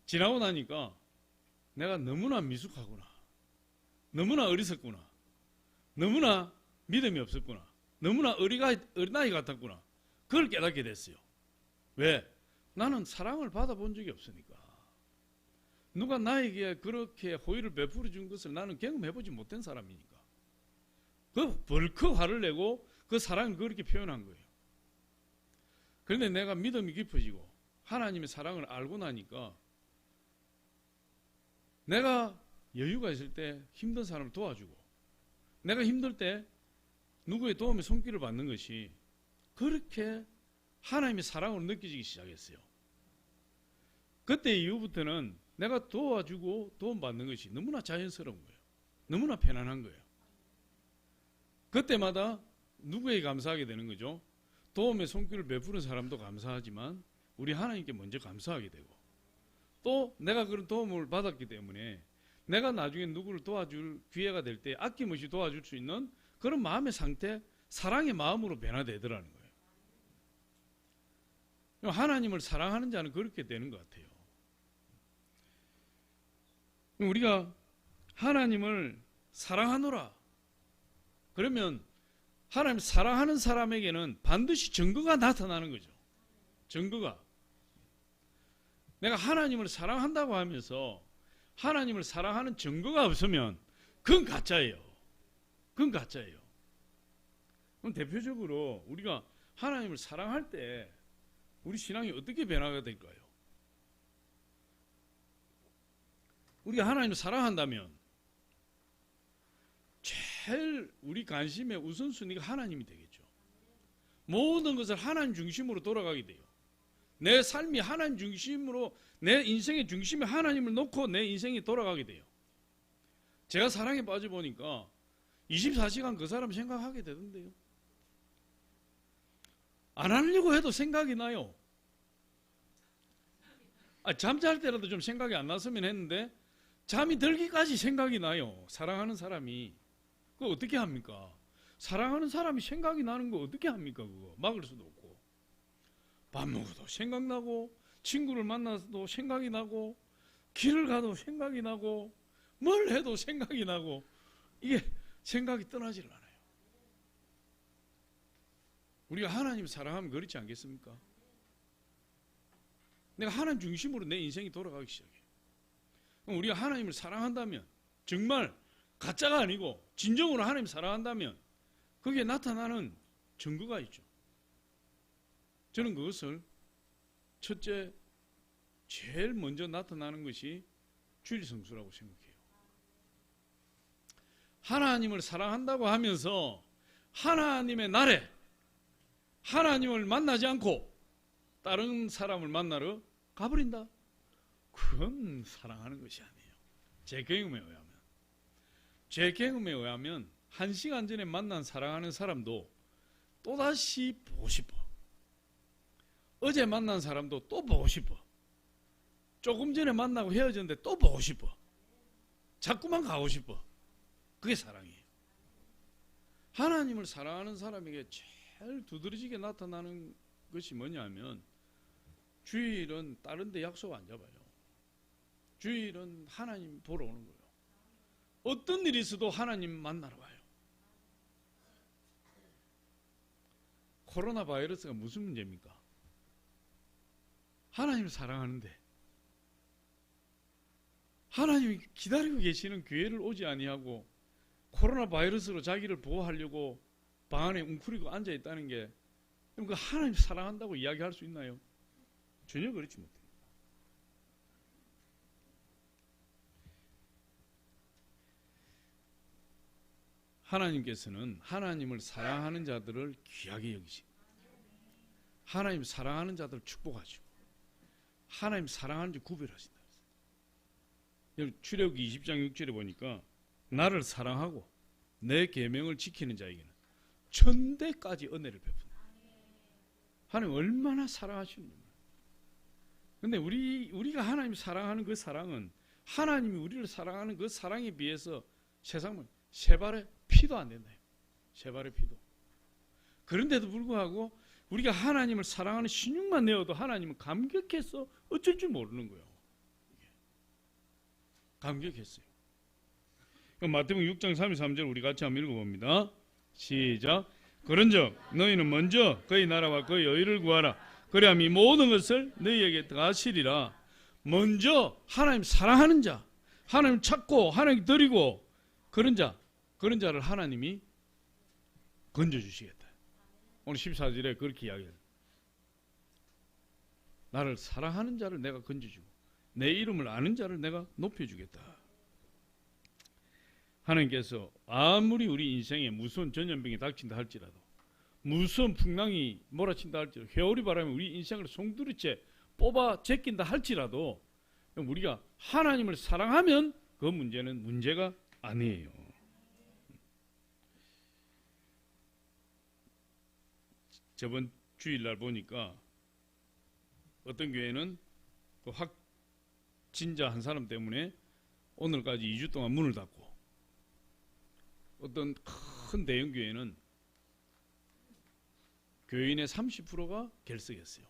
지나고 나니까 내가 너무나 미숙하구나. 너무나 어리석구나. 너무나 믿음이 없었구나. 너무나 어린아이 같았구나. 그걸 깨닫게 됐어요. 왜? 나는 사랑을 받아본 적이 없으니까. 누가 나에게 그렇게 호의를 베풀어 준 것을 나는 경험해보지 못한 사람이니까. 그 벌컥 화를 내고 그 사랑을 그렇게 표현한 거예요. 그런데 내가 믿음이 깊어지고 하나님의 사랑을 알고 나니까 내가 여유가 있을 때 힘든 사람을 도와주고 내가 힘들 때 누구의 도움에 손길을 받는 것이 그렇게 하나님의 사랑으로 느껴지기 시작했어요. 그때 이후부터는 내가 도와주고 도움받는 것이 너무나 자연스러운 거예요. 너무나 편안한 거예요. 그때마다 누구에게 감사하게 되는 거죠? 도움의 손길을 베푸는 사람도 감사하지만 우리 하나님께 먼저 감사하게 되고 또 내가 그런 도움을 받았기 때문에 내가 나중에 누구를 도와줄 기회가 될 때 아낌없이 도와줄 수 있는 그런 마음의 상태, 사랑의 마음으로 변화되더라는 거예요. 하나님을 사랑하는 자는 그렇게 되는 것 같아요. 우리가 하나님을 사랑하노라. 그러면 하나님 사랑하는 사람에게는 반드시 증거가 나타나는 거죠. 증거가. 내가 하나님을 사랑한다고 하면서 하나님을 사랑하는 증거가 없으면 그건 가짜예요. 그건 가짜예요. 그럼 대표적으로 우리가 하나님을 사랑할 때 우리 신앙이 어떻게 변화가 될까요? 우리가 하나님을 사랑한다면 제일 우리 관심의 우선순위가 하나님이 되겠죠. 모든 것을 하나님 중심으로 돌아가게 돼요. 내 삶이 하나님 중심으로, 내 인생의 중심에 하나님을 놓고 내 인생이 돌아가게 돼요. 제가 사랑에 빠져보니까 24시간 그 사람 생각하게 되던데요. 안 하려고 해도 생각이 나요. 잠잘 때라도 좀 생각이 안 났으면 했는데 잠이 들기까지 생각이 나요. 사랑하는 사람이. 그거 어떻게 합니까? 사랑하는 사람이 생각이 나는 거 어떻게 합니까? 그거 막을 수도 없고. 밥 먹어도 생각나고 친구를 만나도 생각이 나고 길을 가도 생각이 나고 뭘 해도 생각이 나고 이게 생각이 떠나질 않아요. 우리가 하나님 사랑하면 그렇지 않겠습니까? 내가 하나님 중심으로 내 인생이 돌아가기 시작해요. 그럼 우리가 하나님을 사랑한다면 정말 가짜가 아니고 진정으로 하나님 사랑한다면 거기에 나타나는 증거가 있죠. 저는 그것을 첫째 제일 먼저 나타나는 것이 주일성수라고 생각해요. 하나님을 사랑한다고 하면서 하나님의 날에 하나님을 만나지 않고 다른 사람을 만나러 가버린다. 그건 사랑하는 것이 아니에요. 제 경험에 의하면 1시간 전에 만난 사랑하는 사람도 또다시 보고 싶어. 어제 만난 사람도 또 보고 싶어. 조금 전에 만나고 헤어졌는데 또 보고 싶어. 자꾸만 가고 싶어. 그게 사랑이에요. 하나님을 사랑하는 사람에게 제일 두드러지게 나타나는 것이 뭐냐면 주일은 다른 데 약속 안 잡아요. 주일은 하나님 보러 오는 거예요. 어떤 일이 있어도 하나님 만나러 와요. 코로나 바이러스가 무슨 문제입니까? 하나님을 사랑하는데 하나님이 기다리고 계시는 교회를 오지 아니하고 코로나 바이러스로 자기를 보호하려고 방 안에 웅크리고 앉아있다는 게 그럼 그 하나님 사랑한다고 이야기할 수 있나요? 전혀 그렇지 못해요. 하나님께서는 하나님을 사랑하는 자들을 귀하게 여기십니다. 하나님 사랑하는 자들을 축복하시고 하나님 사랑하는 자 구별하신다. 출애굽기 20장 6절에 보니까 나를 사랑하고 내 계명을 지키는 자에게는 천대까지 은혜를 베푼다. 하나님 얼마나 사랑하시는지. 근데 우리가 하나님 사랑하는 그 사랑은 하나님이 우리를 사랑하는 그 사랑에 비해서 세상은 세 발의 피도 안 된다. 세 발의 피도. 그런데도 불구하고 우리가 하나님을 사랑하는 신용만 내어도 하나님은 감격해서 어쩔 줄 모르는 거예요. 감격했어요. 마태복음 6장 33절 우리 같이 한번 읽어봅니다. 시작. 그런즉 너희는 먼저 그의 나라와 그의 의를 구하라. 그리하면 이 모든 것을 너희에게 더하시리라. 먼저 하나님 사랑하는 자, 하나님 찾고 하나님 드리고 그런 자를 하나님이 건져주시겠다. 오늘 14절에 그렇게 이야기해요. 나를 사랑하는 자를 내가 건져주고 내 이름을 아는 자를 내가 높여주겠다. 하나님께서 아무리 우리 인생에 무서운 전염병이 닥친다 할지라도, 무서운 풍랑이 몰아친다 할지라도, 회오리 바람이 우리 인생을 송두리째 뽑아 제낀다 할지라도 우리가 하나님을 사랑하면 그 문제는 문제가 아니에요. 저번 주일날 보니까 어떤 교회는 그 확진자 한 사람 때문에 오늘까지 2주 동안 문을 닫고, 어떤 큰 대형 교회는 교인의 30%가 결석했어요.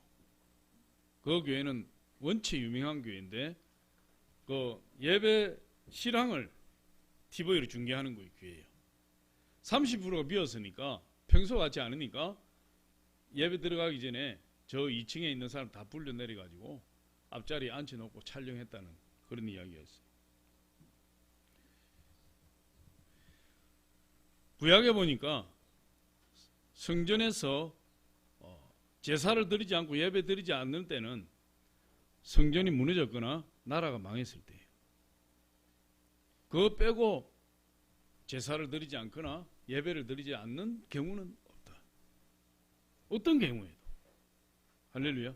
그 교회는 원체 유명한 교회인데 그 예배 실황을 TV로 중계하는 거예요. 교회예요. 30%가 비었으니까, 평소 같지 않으니까 예배 들어가기 전에 저 2층에 있는 사람 다 불려 내려가지고 앞자리에 앉혀놓고 촬영했다는 그런 이야기였어요. 구약에 보니까 성전에서 제사를 드리지 않고 예배 드리지 않는 때는 성전이 무너졌거나 나라가 망했을 때예요. 그거 빼고 제사를 드리지 않거나 예배를 드리지 않는 경우는 없다. 어떤 경우에도. 할렐루야.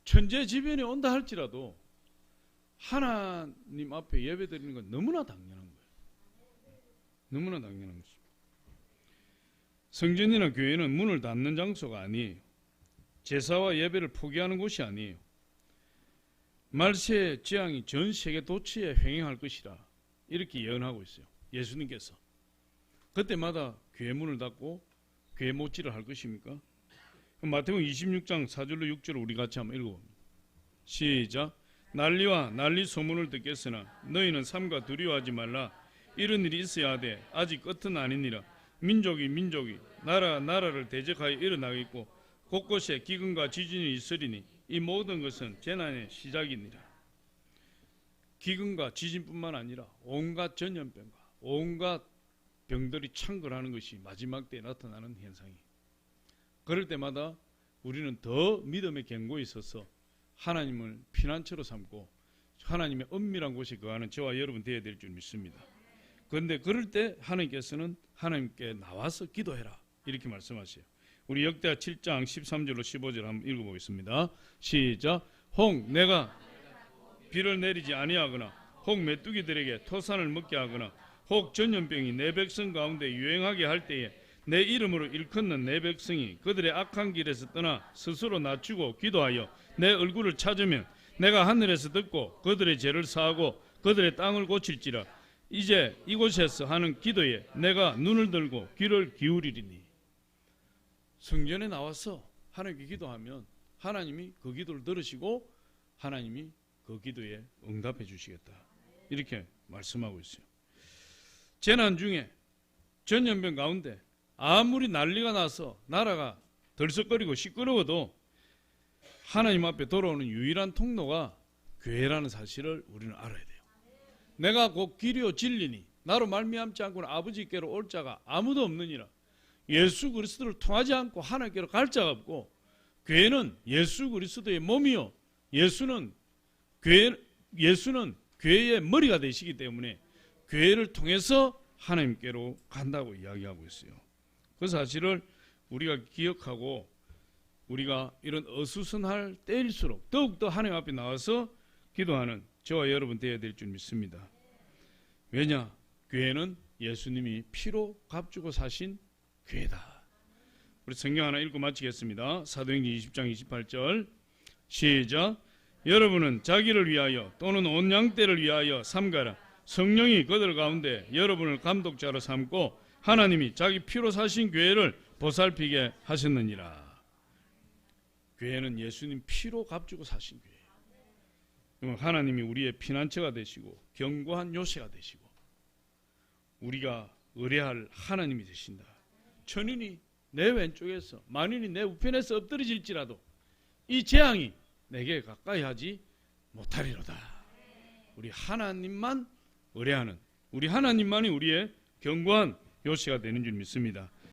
천재지변이 온다 할지라도 하나님 앞에 예배 드리는 건 너무나 당연한 거예요. 너무나 당연한 것입니다. 성전이나 교회는 문을 닫는 장소가 아니에요. 제사와 예배를 포기하는 곳이 아니에요. 말세의 재앙이 전 세계 도처에 횡행할 것이라 이렇게 예언하고 있어요. 예수님께서. 그때마다 교회 문을 닫고 교회 못지를 할 것입니까? 마태복음 26장 4절로 6절을 우리 같이 한번 읽어봅니다. 시작. 난리와 난리 소문을 듣겠으나 너희는 삼가 두려워하지 말라. 이런 일이 있어야 하되 아직 끝은 아니니라. 민족이 나라를 대적하여 일어나겠고 곳곳에 기근과 지진이 있으리니 이 모든 것은 재난의 시작이니라. 기근과 지진뿐만 아니라 온갖 전염병과 온갖 병들이 창궐하는 것이 마지막 때에 나타나는 현상이에요. 그럴 때마다 우리는 더 믿음의 견고에 있어서 하나님을 피난처로 삼고 하나님의 은밀한 곳에 거하는 저와 여러분 되어야 될 줄 믿습니다. 그런데 그럴 때 하나님께서는 하나님께 나와서 기도해라 이렇게 말씀하세요. 우리 역대하 7장 13절로 15절 한번 읽어보겠습니다. 시작. 혹 내가 비를 내리지 아니하거나 혹 메뚜기들에게 토산을 먹게 하거나 혹 전염병이 내 백성 가운데 유행하게 할 때에 내 이름으로 일컫는 내 백성이 그들의 악한 길에서 떠나 스스로 낮추고 기도하여 내 얼굴을 찾으면 내가 하늘에서 듣고 그들의 죄를 사하고 그들의 땅을 고칠지라. 이제 이곳에서 하는 기도에 내가 눈을 들고 귀를 기울이리니. 성전에 나와서 하나님께 기도하면 하나님이 그 기도를 들으시고 하나님이 그 기도에 응답해 주시겠다 이렇게 말씀하고 있어요. 재난 중에 전염병 가운데 아무리 난리가 나서 나라가 들썩거리고 시끄러워도 하나님 앞에 돌아오는 유일한 통로가 교회라는 사실을 우리는 알아야 돼요. 내가 곧 길이요 진리니 나로 말미암지 않고는 아버지께로 올 자가 아무도 없느니라. 예수 그리스도를 통하지 않고 하나님께로 갈 자가 없고 교회는 예수 그리스도의 몸이요 예수는 교회의 머리가 되시기 때문에 교회를 통해서 하나님께로 간다고 이야기하고 있어요. 그 사실을 우리가 기억하고 우리가 이런 어수선할 때일수록 더욱더 하나님 앞에 나와서 기도하는 저와 여러분 되어야 될 줄 믿습니다. 왜냐? 교회는 예수님이 피로 값주고 사신 교회다. 우리 성경 하나 읽고 마치겠습니다. 사도행전 20장 28절 시작. 여러분은 자기를 위하여 또는 온 양떼를 위하여 삼가라. 성령이 그들 가운데 여러분을 감독자로 삼고 하나님이 자기 피로 사신 교회를 보살피게 하셨느니라. 교회는 예수님 피로 값주고 사신 교회예요. 하나님이 우리의 피난처가 되시고 견고한 요새가 되시고 우리가 의뢰할 하나님이 되신다. 천인이 내 왼쪽에서 만인이 내 우편에서 엎드러질지라도 이 재앙이 내게 가까이 하지 못하리로다. 우리 하나님만 의뢰하는, 우리 하나님만이 우리의 견고한 요새가 되는 줄 믿습니다.